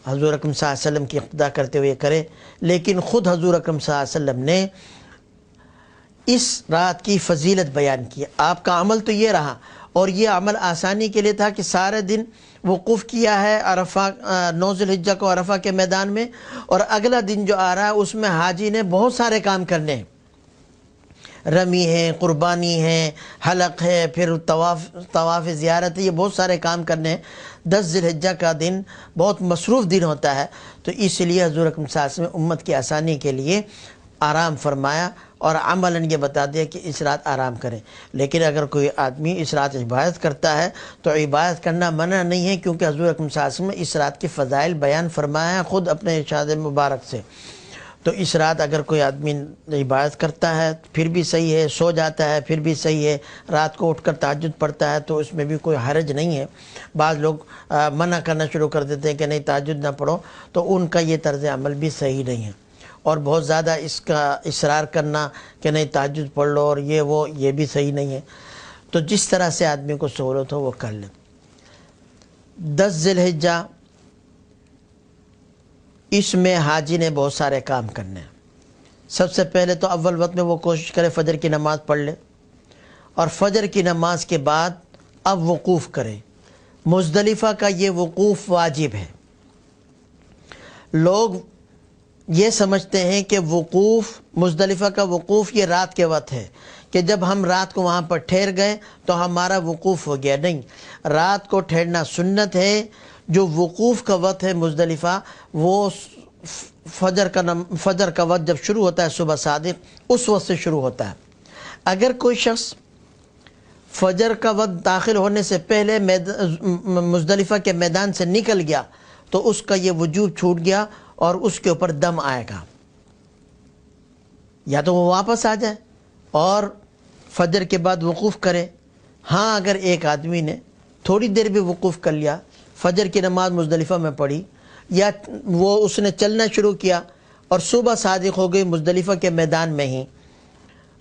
حضور اکرم صلی اللہ علیہ وسلم کی اقتداء کرتے ہوئے کرے، لیکن خود حضور اکرم صلی اللہ علیہ وسلم نے اس رات کی فضیلت بیان کی. آپ کا عمل تو یہ رہا، اور یہ عمل آسانی کے لیے تھا کہ سارے دن وقوف کیا ہے عرفہ 9 ذی الحجہ کو عرفہ کے میدان میں، اور اگلا دن جو آ رہا ہے اس میں حاجی نے بہت سارے کام کرنے ہیں. رمی ہے، قربانی ہے، حلق ہے، پھر طواف زیارت ہے، یہ بہت سارے کام کرنے ہیں. 10 ذی الحجہ کا دن بہت مصروف دن ہوتا ہے، تو اس لیے حضور اکرم صلی اللہ علیہ وسلم امت کی آسانی کے لیے آرام فرمایا اور عملاً یہ بتا دیا کہ اس رات آرام کریں. لیکن اگر کوئی آدمی اس رات عبادت کرتا ہے تو عبادت کرنا منع نہیں ہے، کیونکہ حضور اکرم صلی اللہ علیہ وسلم نے اس رات کی فضائل بیان فرمایا ہے خود اپنے ارشاد مبارک سے. تو اس رات اگر کوئی آدمی عبادت کرتا ہے پھر بھی صحیح ہے، سو جاتا ہے پھر بھی صحیح ہے، رات کو اٹھ کر تہجد پڑھتا ہے تو اس میں بھی کوئی حرج نہیں ہے. بعض لوگ منع کرنا شروع کر دیتے ہیں کہ نہیں تہجد نہ پڑھو، تو ان کا یہ طرز عمل بھی صحیح نہیں ہے. اور بہت زیادہ اس کا اصرار کرنا کہ نہیں تہجد پڑھ لو اور یہ بھی صحیح نہیں ہے. تو جس طرح سے آدمی کو سہولت ہو وہ کر لے. 10 ذی الحجہ اس میں حاجی نے بہت سارے کام کرنے ہیں. سب سے پہلے تو اول وقت میں وہ کوشش کرے فجر کی نماز پڑھ لے، اور فجر کی نماز کے بعد اب وقوف کرے. مزدلفہ کا یہ وقوف واجب ہے. لوگ یہ سمجھتے ہیں کہ مزدلفہ کا وقوف یہ رات کے وقت ہے کہ جب ہم رات کو وہاں پر ٹھہر گئے تو ہمارا وقوف ہو گیا. نہیں، رات کو ٹھہرنا سنت ہے. جو وقوف کا وقت ہے مزدلفہ وہ فجر کا وقت جب شروع ہوتا ہے صبح صادق اس وقت سے شروع ہوتا ہے. اگر کوئی شخص فجر کا وقت داخل ہونے سے پہلے مزدلفہ کے میدان سے نکل گیا تو اس کا یہ وجوب چھوٹ گیا اور اس کے اوپر دم آئے گا. یا تو وہ واپس آ جائے اور فجر کے بعد وقوف کرے. ہاں اگر ایک آدمی نے تھوڑی دیر بھی وقوف کر لیا، فجر کی نماز مزدلفہ میں پڑھی، یا اس نے چلنا شروع کیا اور صبح صادق ہو گئی مزدلفہ کے میدان میں ہی،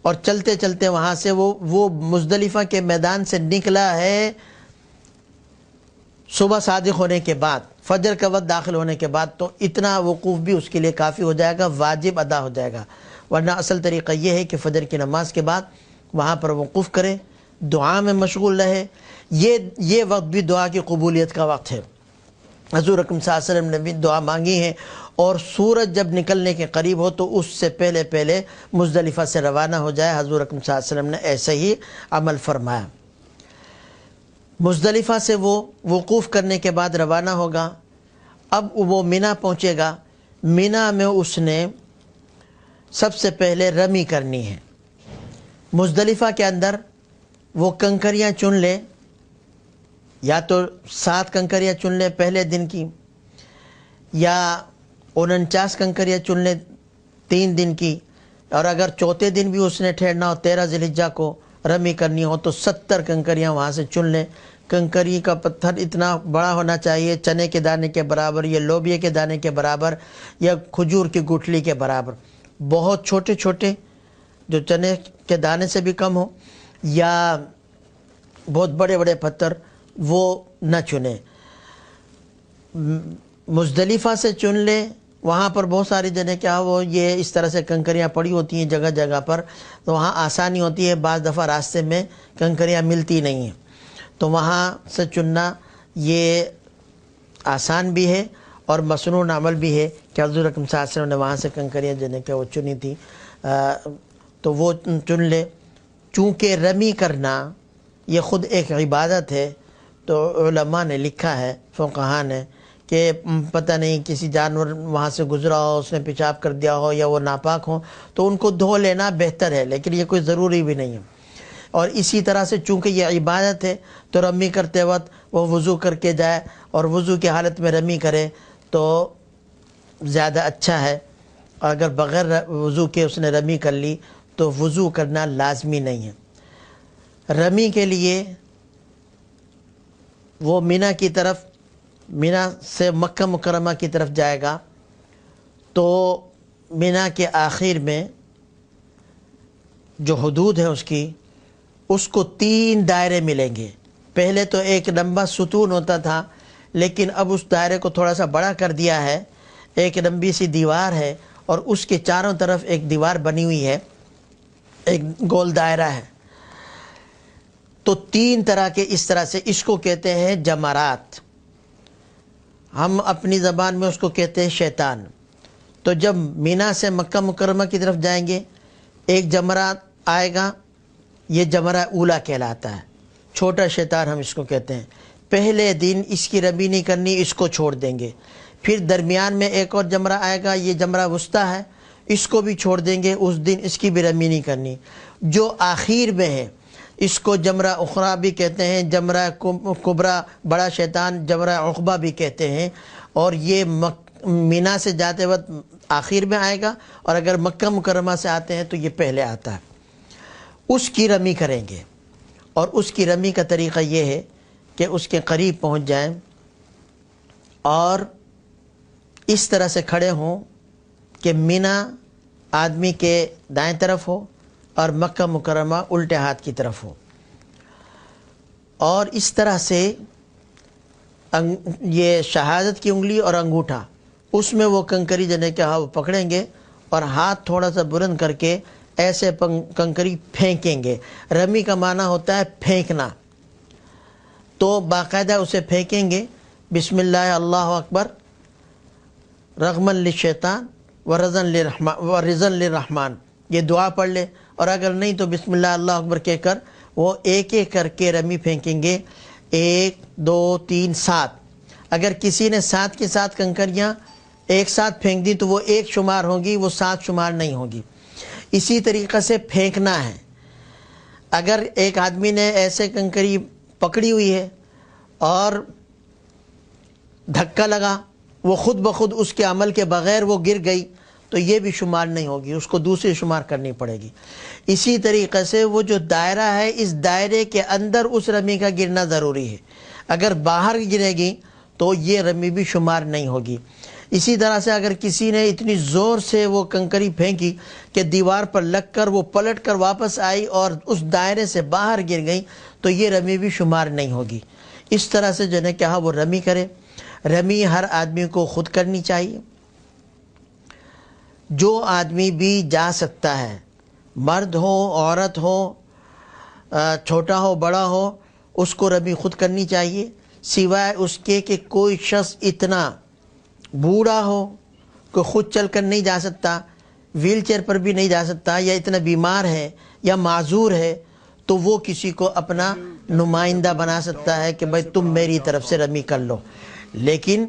اور چلتے چلتے وہاں سے وہ مزدلفہ کے میدان سے نکلا ہے صبح صادق ہونے کے بعد، فجر کا وقت داخل ہونے کے بعد، تو اتنا وقوف بھی اس کے لیے کافی ہو جائے گا، واجب ادا ہو جائے گا۔ ورنہ اصل طریقہ یہ ہے کہ فجر کی نماز کے بعد وہاں پر وقوف کرے، دعا میں مشغول رہے۔ یہ وقت بھی دعا کی قبولیت کا وقت ہے۔ حضور اکرم صلی اللہ علیہ وسلم نے بھی دعا مانگی ہے، اور سورج جب نکلنے کے قریب ہو تو اس سے پہلے مزدلفہ سے روانہ ہو جائے۔ حضور اکرم صلی اللہ علیہ وسلم نے ایسے ہی عمل فرمایا۔ مزدلفہ سے وہ وقوف کرنے کے بعد روانہ ہوگا، اب وہ مینا پہنچے گا۔ مینا میں اس نے سب سے پہلے رمی کرنی ہے۔ مزدلفہ کے اندر وہ کنکریاں چن لے، یا تو 7 کنکریاں چن لے پہلے دن کی، یا 49 کنکریاں چن لے 3 دن کی، اور اگر چوتھے دن بھی اس نے ٹھہرنا ہو 13 ذی الحجہ کو رمی کرنی ہو تو 70 کنکریاں وہاں سے چن لیں۔ کنکری کا پتھر اتنا بڑا ہونا چاہیے، چنے کے دانے کے برابر، یا لوبیا کے دانے کے برابر، یا کھجور کی گٹھلی کے برابر۔ بہت چھوٹے چھوٹے جو چنے کے دانے سے بھی کم ہو، یا بہت بڑے بڑے پتھر وہ نہ چنیں۔ مزدلفہ سے چن لے، وہاں پر بہت ساری جگہ کیا وہ یہ اس طرح سے کنکریاں پڑی ہوتی ہیں جگہ جگہ پر، تو وہاں آسانی ہوتی ہے۔ بعض دفعہ راستے میں کنکریاں ملتی نہیں ہیں، تو وہاں سے چننا یہ آسان بھی ہے اور مسنون عمل بھی ہے کہ حضور اکرم صلی اللہ علیہ وسلم نے وہاں سے کنکریاں جنہیں کہ وہ چنی تھی، تو وہ چن لے۔ چونکہ رمی کرنا یہ خود ایک عبادت ہے، تو علماء نے لکھا ہے، فقہاء نے، کہ پتہ نہیں کسی جانور وہاں سے گزرا ہو، اس نے پیشاب کر دیا ہو، یا وہ ناپاک ہو تو ان کو دھو لینا بہتر ہے، لیکن یہ کوئی ضروری بھی نہیں ہے۔ اور اسی طرح سے چونکہ یہ عبادت ہے تو رمی کرتے وقت وہ وضو کر کے جائے، اور وضو کی حالت میں رمی کرے تو زیادہ اچھا ہے۔ اور اگر بغیر وضو کے اس نے رمی کر لی تو وضو کرنا لازمی نہیں ہے۔ رمی کے لیے وہ مینا کی طرف، مینا سے مکہ مکرمہ کی طرف جائے گا، تو مینا کے آخر میں جو حدود ہے اس کو 3 دائرے ملیں گے۔ پہلے تو ایک لمبا ستون ہوتا تھا، لیکن اب اس دائرے کو تھوڑا سا بڑا کر دیا ہے۔ ایک لمبی سی دیوار ہے، اور اس کے چاروں طرف ایک دیوار بنی ہوئی ہے، ایک گول دائرہ ہے۔ تو 3 طرح کے اس طرح سے، اس کو کہتے ہیں جمرات، ہم اپنی زبان میں اس کو کہتے ہیں شیطان۔ تو جب مینا سے مکہ مکرمہ کی طرف جائیں گے، ایک جمرہ آئے گا، یہ جمرہ اولا کہلاتا ہے، چھوٹا شیطان ہم اس کو کہتے ہیں۔ پہلے دن اس کی رمی نہیں کرنی، اس کو چھوڑ دیں گے۔ پھر درمیان میں ایک اور جمرہ آئے گا، یہ جمرہ وسطیٰ ہے، اس کو بھی چھوڑ دیں گے، اس دن اس کی بھی رمی نہیں کرنی۔ جو آخر میں ہے اس کو جمرہ اخری بھی کہتے ہیں، جمرہ کبریٰ بڑا شیطان، جمرہ عقبہ بھی کہتے ہیں، اور یہ مینا سے جاتے وقت آخر میں آئے گا، اور اگر مکہ مکرمہ سے آتے ہیں تو یہ پہلے آتا ہے۔ اس کی رمی کریں گے، اور اس کی رمی کا طریقہ یہ ہے کہ اس کے قریب پہنچ جائیں اور اس طرح سے کھڑے ہوں کہ مینا آدمی کے دائیں طرف ہو اور مکہ مکرمہ الٹے ہاتھ کی طرف ہو، اور اس طرح سے یہ شہادت کی انگلی اور انگوٹھا اس میں وہ کنکری جنے کے وہ پکڑیں گے، اور ہاتھ تھوڑا سا بلند کر کے ایسے کنکری پھینکیں گے۔ رمی کا معنی ہوتا ہے پھینکنا، تو باقاعدہ اسے پھینکیں گے، بسم اللہ اللہ اکبر، رغما للشیطان ورضا للرحمن، یہ دعا پڑھ لے، اور اگر نہیں تو بسم اللہ اللہ اکبر کہہ کر وہ ایک ایک کر کے رمی پھینکیں گے، 1 2 3 7۔ اگر کسی نے 7 کی 7 کنکریاں ایک ساتھ پھینک دی تو وہ 1 شمار ہوگی، وہ 7 شمار نہیں ہوگی۔ اسی طریقے سے پھینکنا ہے۔ اگر ایک آدمی نے ایسے کنکری پکڑی ہوئی ہے اور دھکا لگا، وہ خود بخود اس کے عمل کے بغیر وہ گر گئی، تو یہ بھی شمار نہیں ہوگی، اس کو دوسری شمار کرنی پڑے گی۔ اسی طریقے سے وہ جو دائرہ ہے، اس دائرے کے اندر اس رمی کا گرنا ضروری ہے۔ اگر باہر گرے گی تو یہ رمی بھی شمار نہیں ہوگی۔ اسی طرح سے اگر کسی نے اتنی زور سے وہ کنکری پھینکی کہ دیوار پر لگ کر وہ پلٹ کر واپس آئی اور اس دائرے سے باہر گر گئی تو یہ رمی بھی شمار نہیں ہوگی۔ اس طرح سے جو نے کہا وہ رمی کرے۔ رمی ہر آدمی کو خود کرنی چاہیے۔ جو آدمی بھی جا سکتا ہے، مرد ہو عورت ہو، چھوٹا ہو بڑا ہو، اس کو رمی خود کرنی چاہیے، سوائے اس کے کہ کوئی شخص اتنا بوڑھا ہو کہ خود چل کر نہیں جا سکتا، ویل چیئر پر بھی نہیں جا سکتا، یا اتنا بیمار ہے یا معذور ہے، تو وہ کسی کو اپنا نمائندہ بنا سکتا ہے کہ بھائی تم میری طرف سے رمی کر لو۔ لیکن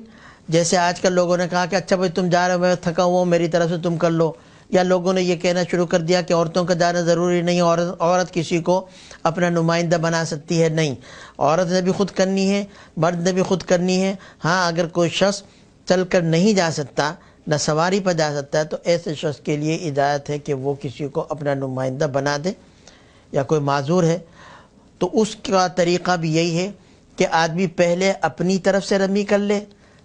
جیسے آج کل لوگوں نے کہا کہ اچھا بھائی تم جا رہے ہو، میں تھکا ہوا ہوں، میری طرف سے تم کر لو، یا لوگوں نے یہ کہنا شروع کر دیا کہ عورتوں کا جانا ضروری نہیں، عورت کسی کو اپنا نمائندہ بنا سکتی ہے۔ نہیں، عورت نے بھی خود کرنی ہے، مرد نے بھی خود کرنی ہے۔ ہاں، اگر کوئی شخص چل کر نہیں جا سکتا، نہ سواری پر جا سکتا ہے، تو ایسے شخص کے لیے ہدایت ہے کہ وہ کسی کو اپنا نمائندہ بنا دے، یا کوئی معذور ہے تو اس کا طریقہ بھی یہی ہے کہ آدمی پہلے اپنی طرف سے رمی کر لے،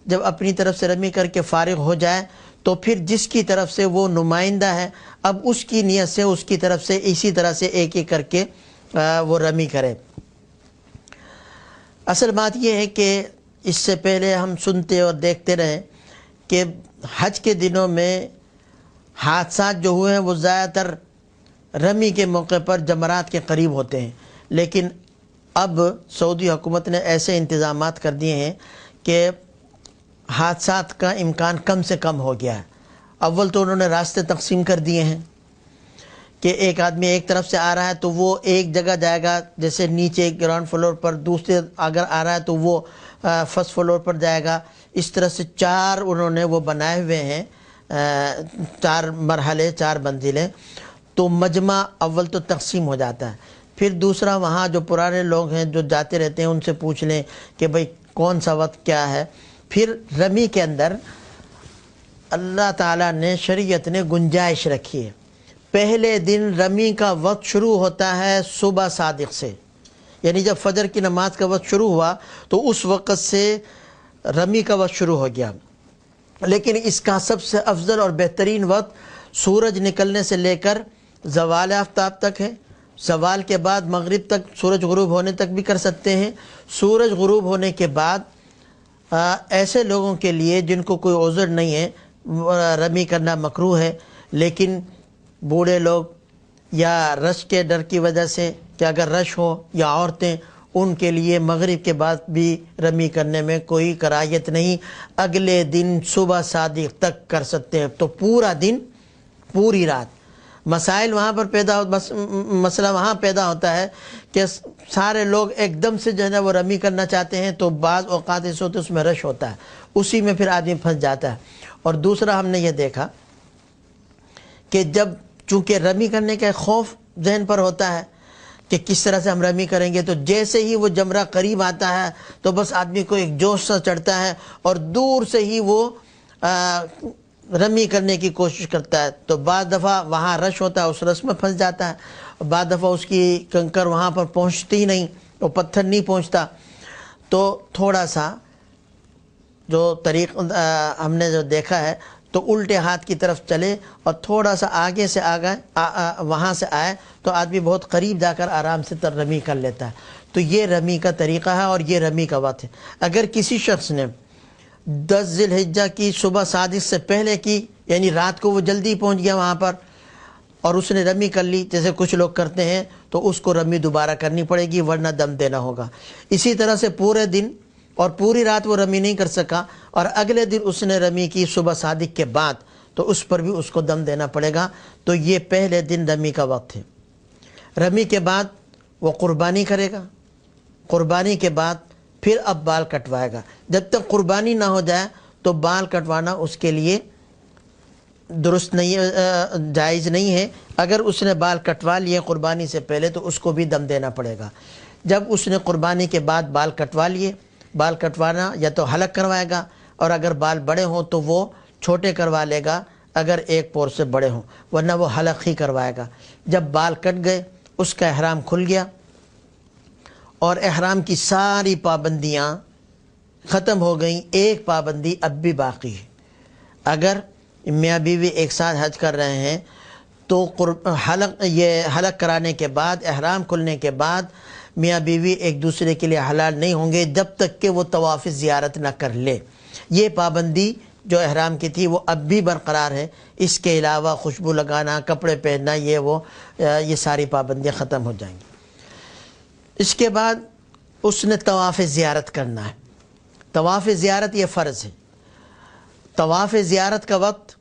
جب اپنی طرف سے رمی کر کے فارغ ہو جائے تو پھر جس کی طرف سے وہ نمائندہ ہے، اب اس کی نیت سے اس کی طرف سے اسی طرح سے ایک ایک کر کے وہ رمی کرے۔ اصل بات یہ ہے کہ اس سے پہلے ہم سنتے اور دیکھتے رہے کہ حج کے دنوں میں حادثات جو ہوئے ہیں وہ زیادہ تر رمی کے موقع پر جمرات کے قریب ہوتے ہیں، لیکن اب سعودی حکومت نے ایسے انتظامات کر دیے ہیں کہ حادثات کا امکان کم سے کم ہو گیا ہے۔ اول تو انہوں نے راستے تقسیم کر دیے ہیں کہ ایک آدمی ایک طرف سے آ رہا ہے تو وہ ایک جگہ جائے گا، جیسے نیچے گراؤنڈ فلور پر، دوسرے اگر آ رہا ہے تو وہ فرسٹ فلور پر جائے گا۔ اس طرح سے 4 انہوں نے وہ بنائے ہوئے ہیں، 4 مرحلے، 4 منزلیں۔ تو مجمع اول تو تقسیم ہو جاتا ہے، پھر دوسرا وہاں جو پرانے لوگ ہیں جو جاتے رہتے ہیں ان سے پوچھ لیں کہ بھئی کون سا وقت کیا ہے۔ پھر رمی کے اندر اللہ تعالیٰ نے، شریعت نے گنجائش رکھی ہے۔ پہلے دن رمی کا وقت شروع ہوتا ہے صبح صادق سے، یعنی جب فجر کی نماز کا وقت شروع ہوا تو اس وقت سے رمی کا وقت شروع ہو گیا، لیکن اس کا سب سے افضل اور بہترین وقت سورج نکلنے سے لے کر زوال آفتاب تک ہے۔ زوال کے بعد مغرب تک، سورج غروب ہونے تک بھی کر سکتے ہیں۔ سورج غروب ہونے کے بعد ایسے لوگوں کے لیے جن کو کوئی عذر نہیں ہے رمی کرنا مکروہ ہے، لیکن بوڑھے لوگ یا رش کے ڈر کی وجہ سے کہ اگر رش ہو، یا عورتیں، ان کے لیے مغرب کے بعد بھی رمی کرنے میں کوئی کراہیت نہیں، اگلے دن صبح صادق تک کر سکتے ہیں۔ تو پورا دن، پوری رات۔ مسائل وہاں پر مسئلہ وہاں پیدا ہوتا ہے کہ سارے لوگ ایک دم سے جو ہے نا وہ رمی کرنا چاہتے ہیں، تو بعض اوقات ایسے ہوتے اس میں رش ہوتا ہے، اسی میں پھر آدمی پھنس جاتا ہے۔ اور دوسرا ہم نے یہ دیکھا کہ جب چونکہ رمی کرنے کا خوف ذہن پر ہوتا ہے کہ کس طرح سے ہم رمی کریں گے، تو جیسے ہی وہ جمرہ قریب آتا ہے تو بس آدمی کو ایک جوش سا چڑھتا ہے اور دور سے ہی وہ رمی کرنے کی کوشش کرتا ہے۔ تو بعض دفعہ وہاں رش ہوتا ہے، اس رش میں پھنس جاتا ہے، بعض دفعہ اس کی کنکر وہاں پر پہنچتی نہیں، وہ پتھر نہیں پہنچتا۔ تو تھوڑا سا جو ہم نے جو دیکھا ہے تو الٹے ہاتھ کی طرف چلے اور تھوڑا سا آگے سے وہاں سے آئے تو آدمی بہت قریب جا کر آرام سے رمی کر لیتا ہے۔ تو یہ رمی کا طریقہ ہے اور یہ رمی کا وقت ہے۔ اگر کسی شخص نے 10 ذی الحجہ کی صبح صادق سے پہلے کی، یعنی رات کو وہ جلدی پہنچ گیا وہاں پر اور اس نے رمی کر لی، جیسے کچھ لوگ کرتے ہیں، تو اس کو رمی دوبارہ کرنی پڑے گی، ورنہ دم دینا ہوگا۔ اسی طرح سے پورے دن اور پوری رات وہ رمی نہیں کر سکا اور اگلے دن اس نے رمی کی صبح صادق کے بعد، تو اس پر بھی اس کو دم دینا پڑے گا۔ تو یہ پہلے دن رمی کا وقت ہے۔ رمی کے بعد وہ قربانی کرے گا، قربانی کے بعد پھر اب بال کٹوائے گا۔ جب تک قربانی نہ ہو جائے تو بال کٹوانا اس کے لیے درست نہیں، جائز نہیں ہے۔ اگر اس نے بال کٹوا لیے قربانی سے پہلے تو اس کو بھی دم دینا پڑے گا۔ جب اس نے قربانی کے بعد بال کٹوا لیے، بال کٹوانا یا تو حلق کروائے گا، اور اگر بال بڑے ہوں تو وہ چھوٹے کروا لے گا اگر ایک پور سے بڑے ہوں، ورنہ وہ حلق ہی کروائے گا۔ جب بال کٹ گئے اس کا احرام کھل گیا اور احرام کی ساری پابندیاں ختم ہو گئیں، ایک پابندی اب بھی باقی ہے۔ اگر میاں بیوی ایک ساتھ حج کر رہے ہیں تو حلق کرانے کے بعد، احرام کھلنے کے بعد میاں بیوی ایک دوسرے کے لیے حلال نہیں ہوں گے جب تک کہ وہ طواف زیارت نہ کر لے۔ یہ پابندی جو احرام کی تھی وہ اب بھی برقرار ہے۔ اس کے علاوہ خوشبو لگانا، کپڑے پہننا، یہ ساری پابندیاں ختم ہو جائیں گی۔ اس کے بعد اس نے طواف زیارت کرنا ہے۔ طواف زیارت یہ فرض ہے۔ طواف زیارت کا وقت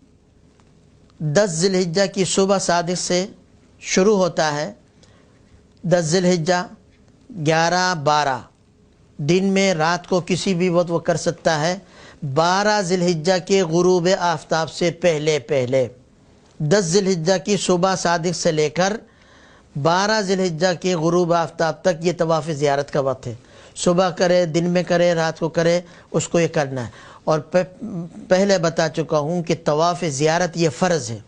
10 ذی الحجہ کی صبح صادق سے شروع ہوتا ہے۔ 10 ذی الحجہ، 11، 12 دن میں، رات کو کسی بھی وقت وہ کر سکتا ہے۔ 12 ذی الحجہ کے غروب آفتاب سے پہلے 10 ذی الحجہ کی صبح صادق سے لے کر 12 ذی الحجہ کے غروب آفتاب تک یہ طواف زیارت کا وقت ہے۔ صبح کرے، دن میں کرے، رات کو کرے، اس کو یہ کرنا ہے۔ اور پہلے بتا چکا ہوں کہ طواف زیارت یہ فرض ہے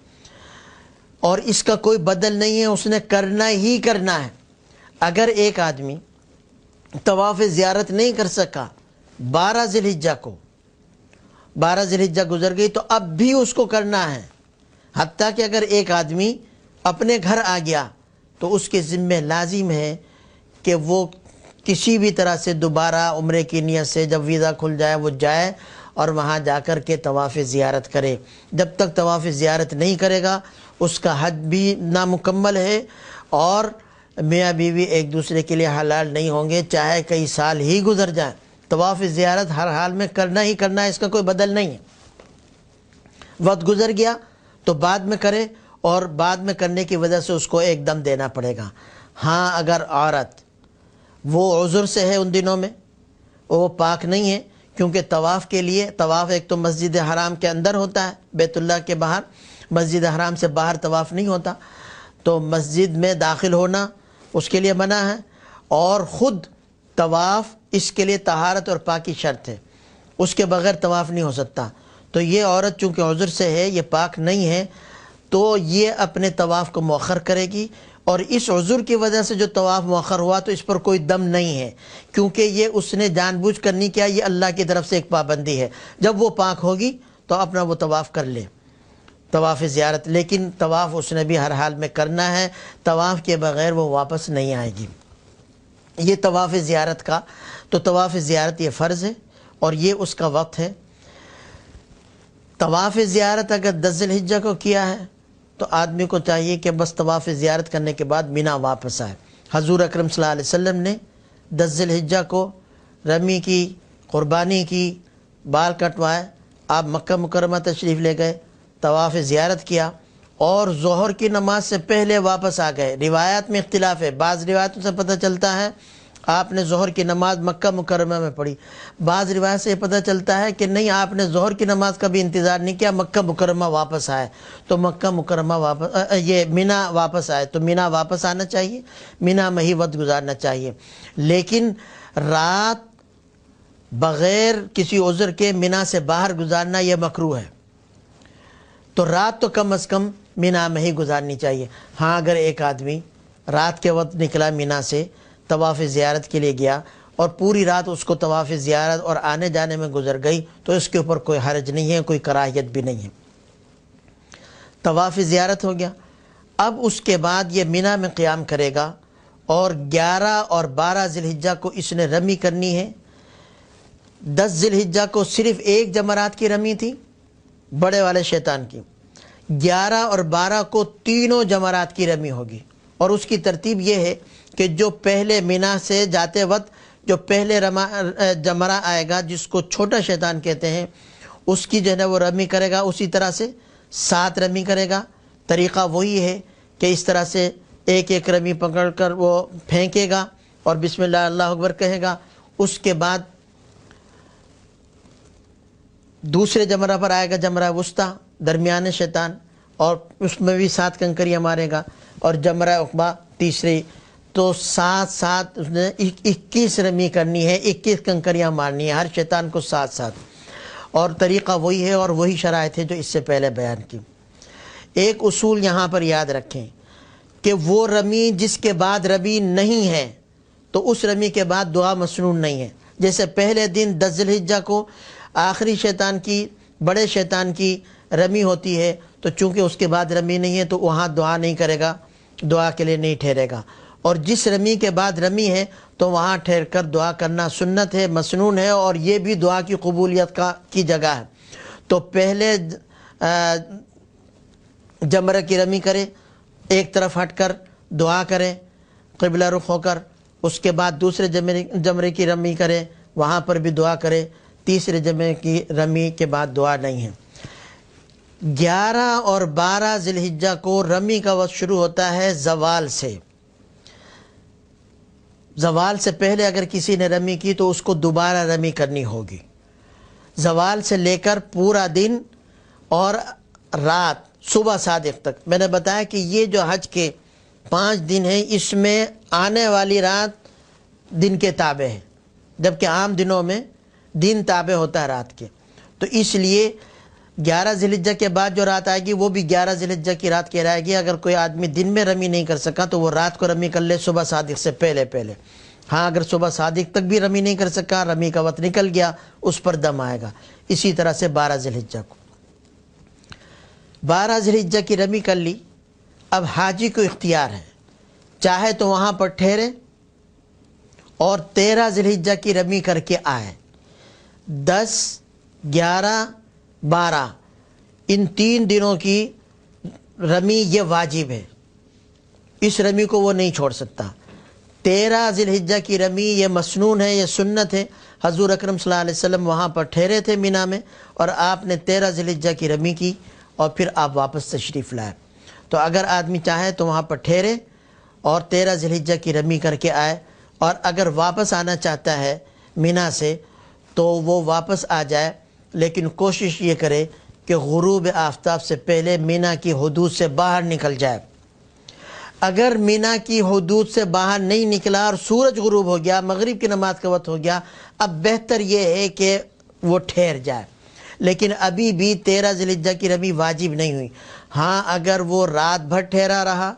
اور اس کا کوئی بدل نہیں ہے، اس نے کرنا ہی کرنا ہے۔ اگر ایک آدمی طواف زیارت نہیں کر سکا 12 ذی الحجہ کو، 12 ذی الحجہ گزر گئی تو اب بھی اس کو کرنا ہے۔ حتیٰ کہ اگر ایک آدمی اپنے گھر آ گیا تو اس کے ذمہ لازم ہے کہ وہ کسی بھی طرح سے دوبارہ عمرے کی نیت سے جب ویزا کھل جائے وہ جائے اور وہاں جا کر کے طواف زیارت کرے۔ جب تک طواف زیارت نہیں کرے گا اس کا حج بھی نامکمل ہے اور میاں بیوی ایک دوسرے کے لیے حلال نہیں ہوں گے، چاہے کئی سال ہی گزر جائیں۔ طواف زیارت ہر حال میں کرنا ہی کرنا ہے، اس کا کوئی بدل نہیں ہے۔ وقت گزر گیا تو بعد میں کرے، اور بعد میں کرنے کی وجہ سے اس کو ایک دم دینا پڑے گا۔ ہاں اگر عورت وہ عذر سے ہے، ان دنوں میں وہ پاک نہیں ہے، کیونکہ طواف کے لیے، طواف ایک تو مسجد حرام کے اندر ہوتا ہے، بیت اللہ کے باہر، مسجد حرام سے باہر طواف نہیں ہوتا، تو مسجد میں داخل ہونا اس کے لیے منع ہے، اور خود طواف اس کے لیے طہارت اور پاکی شرط ہے، اس کے بغیر طواف نہیں ہو سکتا۔ تو یہ عورت چونکہ عذر سے ہے، یہ پاک نہیں ہے، تو یہ اپنے طواف کو مؤخر کرے گی، اور اس عذر کی وجہ سے جو طواف مؤخر ہوا تو اس پر کوئی دم نہیں ہے، کیونکہ یہ اس نے جان بوجھ کر نہیں کیا، یہ اللہ کی طرف سے ایک پابندی ہے۔ جب وہ پاک ہوگی تو اپنا وہ طواف کر لے، طواف زیارت، لیکن طواف اس نے بھی ہر حال میں کرنا ہے، طواف کے بغیر وہ واپس نہیں آئے گی۔ یہ طواف زیارت کا، تو طواف زیارت یہ فرض ہے اور یہ اس کا وقت ہے۔ طواف زیارت اگر 10 ذی الحجہ کو کیا ہے تو آدمی کو چاہیے کہ بس طواف زیارت کرنے کے بعد مینا واپس آئے۔ حضور اکرم صلی اللہ علیہ وسلم نے 10 ذی الحجہ کو رمی کی، قربانی کی، بال کٹوائے، آپ مکہ مکرمہ تشریف لے گئے، طواف زیارت کیا اور ظہر کی نماز سے پہلے واپس آ گئے۔ روایات میں اختلاف ہے، بعض روایتوں سے پتہ چلتا ہے آپ نے ظہر کی نماز مکہ مکرمہ میں پڑھی، بعض روایت سے یہ پتہ چلتا ہے کہ نہیں، آپ نے ظہر کی نماز کا بھی انتظار نہیں کیا، مکہ مکرمہ واپس آئے، تو مکہ مکرمہ مینا واپس آئے، تو مینا واپس آنا چاہیے، مینا میں ہی وقت گزارنا چاہیے۔ لیکن رات بغیر کسی عذر کے مینا سے باہر گزارنا یہ مکروہ ہے، تو رات تو کم از کم مینا میں ہی گزارنی چاہیے۔ ہاں اگر ایک آدمی رات کے وقت نکلا مینا سے، طواف زیارت کے لیے گیا اور پوری رات اس کو طواف زیارت اور آنے جانے میں گزر گئی تو اس کے اوپر کوئی حرج نہیں ہے، کوئی کراہیت بھی نہیں ہے۔ طواف زیارت ہو گیا، اب اس کے بعد یہ مینا میں قیام کرے گا، اور 11 اور 12 ذی الحجہ کو اس نے رمی کرنی ہے۔ 10 ذی الحجہ کو صرف ایک جمرات کی رمی تھی، بڑے والے شیطان کی۔ 11 اور 12 کو تینوں جمرات کی رمی ہوگی، اور اس کی ترتیب یہ ہے کہ جو پہلے مینا سے جاتے وقت جو پہلے جمرہ آئے گا، جس کو چھوٹا شیطان کہتے ہیں، اس کی جو ہے نا وہ رمی کرے گا، اسی طرح سے 7 رمی کرے گا۔ طریقہ وہی ہے کہ اس طرح سے ایک ایک رمی پکڑ کر وہ پھینکے گا اور بسم اللہ اللہ اکبر کہے گا۔ اس کے بعد دوسرے جمرہ پر آئے گا، جمرہ وسطیٰ، درمیانے شیطان، اور اس میں بھی 7 کنکریاں مارے گا، اور جمرہ عقبہ تیسری، تو 7 اس نے 21 رمی کرنی ہے، 21 کنکریاں مارنی ہے، ہر شیطان کو 7۔ اور طریقہ وہی ہے اور وہی شرائط ہے جو اس سے پہلے بیان کی۔ ایک اصول یہاں پر یاد رکھیں کہ وہ رمی جس کے بعد رمی نہیں ہے تو اس رمی کے بعد دعا مسنون نہیں ہے۔ جیسے پہلے دن 10 ذی الحجہ کو آخری شیطان کی بڑے شیطان کی رمی ہوتی ہے تو چونکہ اس کے بعد رمی نہیں ہے تو وہاں دعا نہیں کرے گا، دعا کے لیے نہیں ٹھہرے گا، اور جس رمی کے بعد رمی ہے تو وہاں ٹھہر کر دعا کرنا سنت ہے، مسنون ہے، اور یہ بھی دعا کی قبولیت کی جگہ ہے۔ تو پہلے جمرہ کی رمی کرے، ایک طرف ہٹ کر دعا کرے قبلہ رخ ہو کر، اس کے بعد دوسرے جمرے کی رمی کرے، وہاں پر بھی دعا کرے، تیسرے جمرے کی رمی کے بعد دعا نہیں ہے۔ 11 اور 12 ذی الحجہ کو رمی کا وقت شروع ہوتا ہے زوال سے۔ زوال سے پہلے اگر کسی نے رمی کی تو اس کو دوبارہ رمی کرنی ہوگی۔ زوال سے لے کر پورا دن اور رات صبح صادق تک، میں نے بتایا کہ یہ جو حج کے 5 دن ہیں اس میں آنے والی رات دن کے تابع ہے، جبکہ عام دنوں میں دن تابع ہوتا ہے رات کے۔ تو اس لیے 11 ذی الحجہ کے بعد جو رات آئے گی وہ بھی 11 ذی الحجہ کی رات کہلائے گی۔ اگر کوئی آدمی دن میں رمی نہیں کر سکا تو وہ رات کو رمی کر لے صبح صادق سے پہلے۔ ہاں اگر صبح صادق تک بھی رمی نہیں کر سکا، رمی کا وقت نکل گیا، اس پر دم آئے گا۔ اسی طرح سے 12 ذی الحجہ کو 12 ذی الحجہ کی رمی کر لی۔ اب حاجی کو اختیار ہے، چاہے تو وہاں پر ٹھہرے اور 13 ذی الحجہ کی رمی کر کے آئے۔ 10، 11، 12 ان 3 دنوں کی رمی یہ واجب ہے، اس رمی کو وہ نہیں چھوڑ سکتا۔ 13 ذی الحجہ کی رمی یہ مسنون ہے، یہ سنت ہے۔ حضور اکرم صلی اللہ علیہ وسلم وہاں پر ٹھہرے تھے مینا میں، اور آپ نے 13 ذی الحجہ کی رمی کی اور پھر آپ واپس تشریف لائے۔ تو اگر آدمی چاہے تو وہاں پر ٹھہرے اور 13 ذی الحجہ کی رمی کر کے آئے، اور اگر واپس آنا چاہتا ہے مینا سے تو وہ واپس آ جائے، لیکن کوشش یہ کرے کہ غروب آفتاب سے پہلے مینا کی حدود سے باہر نکل جائے۔ اگر مینا کی حدود سے باہر نہیں نکلا اور سورج غروب ہو گیا، مغرب کی نماز کا وقت ہو گیا، اب بہتر یہ ہے کہ وہ ٹھہر جائے، لیکن ابھی بھی 13 ذی الحجہ کی رمی واجب نہیں ہوئی۔ ہاں اگر وہ رات بھر ٹھہرا رہا،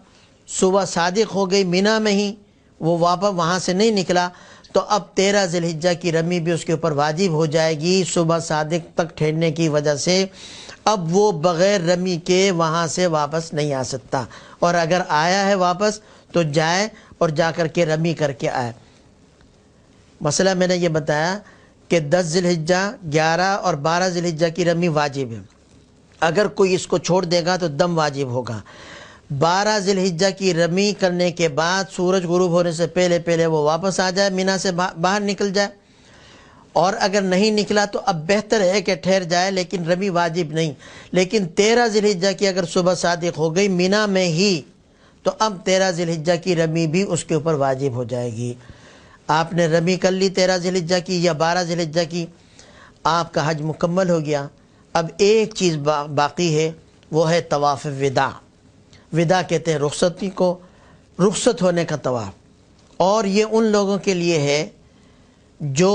صبح صادق ہو گئی مینا میں ہی، وہ واپس وہاں سے نہیں نکلا، تو اب 13 ذی الحجہ کی رمی بھی اس کے اوپر واجب ہو جائے گی صبح صادق تک ٹھہرنے کی وجہ سے۔ اب وہ بغیر رمی کے وہاں سے واپس نہیں آ سکتا، اور اگر آیا ہے واپس تو جائے اور جا کر کے رمی کر کے آئے۔ مسئلہ میں نے یہ بتایا کہ 10 ذی الحجہ، 11 اور 12 ذی الحجہ کی رمی واجب ہے، اگر کوئی اس کو چھوڑ دے گا تو دم واجب ہوگا۔ 12 ذی الحجہ کی رمی کرنے کے بعد سورج غروب ہونے سے پہلے وہ واپس آ جائے، مینا سے باہر نکل جائے، اور اگر نہیں نکلا تو اب بہتر ہے کہ ٹھہر جائے، لیکن رمی واجب نہیں۔ لیکن 13 ذی الحجہ کی اگر صبح صادق ہو گئی مینا میں ہی تو اب 13 ذی الحجہ کی رمی بھی اس کے اوپر واجب ہو جائے گی۔ آپ نے رمی کر لی 13 ذی الحجہ کی یا 12 ذی الحجہ کی، آپ کا حج مکمل ہو گیا۔ اب ایک چیز باقی ہے، وہ ہے طواف وداع۔ وداع کہتے ہیں رخصتی کو، رخصت ہونے کا طواف، اور یہ ان لوگوں کے لیے ہے جو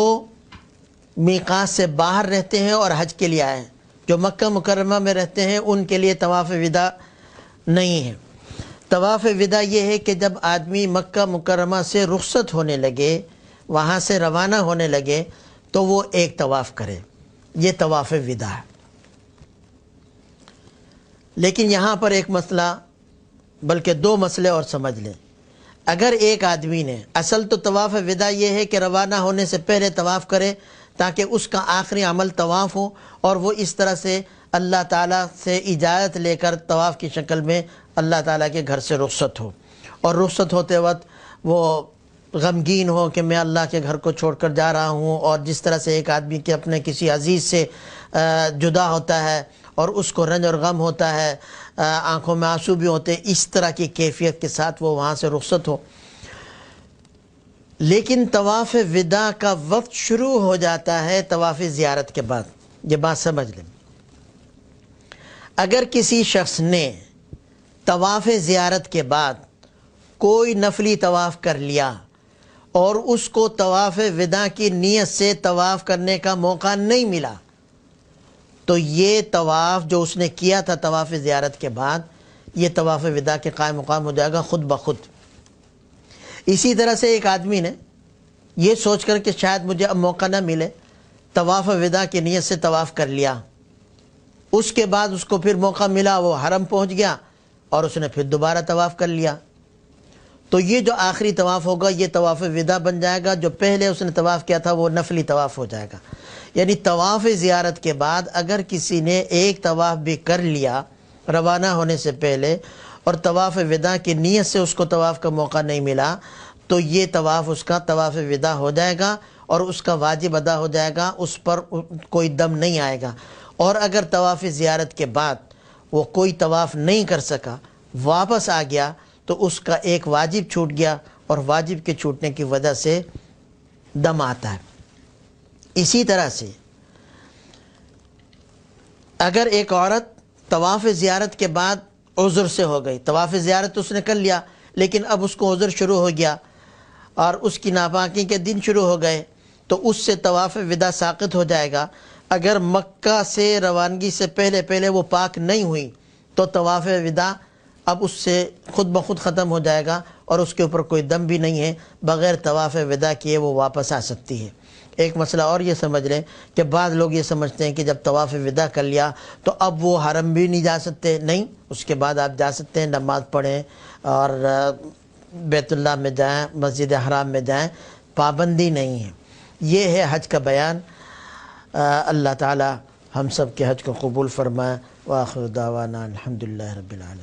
میقات سے باہر رہتے ہیں اور حج کے لیے آئے ہیں۔ جو مکہ مکرمہ میں رہتے ہیں ان کے لیے طواف وداع نہیں ہے۔ طواف وداع یہ ہے کہ جب آدمی مکہ مکرمہ سے رخصت ہونے لگے، وہاں سے روانہ ہونے لگے، تو وہ ایک طواف کرے، یہ طواف وداع ہے۔ لیکن یہاں پر ایک مسئلہ، بلکہ 2 مسئلے اور سمجھ لیں۔ اگر ایک آدمی نے، اصل تو طواف وداع یہ ہے کہ روانہ ہونے سے پہلے طواف کرے تاکہ اس کا آخری عمل طواف ہو، اور وہ اس طرح سے اللہ تعالیٰ سے اجازت لے کر طواف کی شکل میں اللہ تعالیٰ کے گھر سے رخصت ہو، اور رخصت ہوتے وقت وہ غمگین ہو کہ میں اللہ کے گھر کو چھوڑ کر جا رہا ہوں، اور جس طرح سے ایک آدمی کے اپنے کسی عزیز سے جدا ہوتا ہے اور اس کو رنج اور غم ہوتا ہے، آنکھوں میں آنسو بھی ہوتے ہیں، اس طرح کی کیفیت کے ساتھ وہ وہاں سے رخصت ہو۔ لیکن طواف وداع کا وقت شروع ہو جاتا ہے طواف زیارت کے بعد، یہ بات سمجھ لیں۔ اگر کسی شخص نے طواف زیارت کے بعد کوئی نفلی طواف کر لیا اور اس کو طواف وداع کی نیت سے طواف کرنے کا موقع نہیں ملا، تو یہ طواف جو اس نے کیا تھا طواف زیارت کے بعد، یہ طواف وداع کے قائم مقام ہو جائے گا خود بخود۔ اسی طرح سے ایک آدمی نے یہ سوچ کر کہ شاید مجھے اب موقع نہ ملے، طواف وداع کی نیت سے طواف کر لیا، اس کے بعد اس کو پھر موقع ملا، وہ حرم پہنچ گیا اور اس نے پھر دوبارہ طواف کر لیا، تو یہ جو آخری طواف ہوگا یہ طواف وداع بن جائے گا۔ جو پہلے اس نے طواف کیا تھا وہ نفلی طواف ہو جائے گا۔ یعنی طواف زیارت کے بعد اگر کسی نے ایک طواف بھی کر لیا روانہ ہونے سے پہلے اور طواف وداع کی نیت سے اس کو طواف کا موقع نہیں ملا، تو یہ طواف اس کا طواف وداع ہو جائے گا اور اس کا واجب ادا ہو جائے گا، اس پر کوئی دم نہیں آئے گا۔ اور اگر طواف زیارت کے بعد وہ کوئی طواف نہیں کر سکا، واپس آ گیا، تو اس کا ایک واجب چھوٹ گیا، اور واجب کے چھوٹنے کی وجہ سے دم آتا ہے۔ اسی طرح سے اگر ایک عورت طواف زیارت کے بعد عذر سے ہو گئی، طواف زیارت اس نے کر لیا لیکن اب اس کو عذر شروع ہو گیا اور اس کی ناپاکی کے دن شروع ہو گئے، تو اس سے طواف وداع ساقط ہو جائے گا۔ اگر مکہ سے روانگی سے پہلے وہ پاک نہیں ہوئی تو طواف وداع اب اس سے خود بخود ختم ہو جائے گا اور اس کے اوپر کوئی دم بھی نہیں ہے، بغیر طواف وداع کیے وہ واپس آ سکتی ہے۔ ایک مسئلہ اور یہ سمجھ لیں کہ بعض لوگ یہ سمجھتے ہیں کہ جب طواف وداع کر لیا تو اب وہ حرم بھی نہیں جا سکتے، نہیں، اس کے بعد آپ جا سکتے ہیں، نماز پڑھیں اور بیت اللہ میں جائیں، مسجد حرام میں جائیں، پابندی نہیں ہے۔ یہ ہے حج کا بیان۔ اللہ تعالی ہم سب کے حج کو قبول فرمائے۔ وآخر دعوانا الحمدللہ رب العالمین۔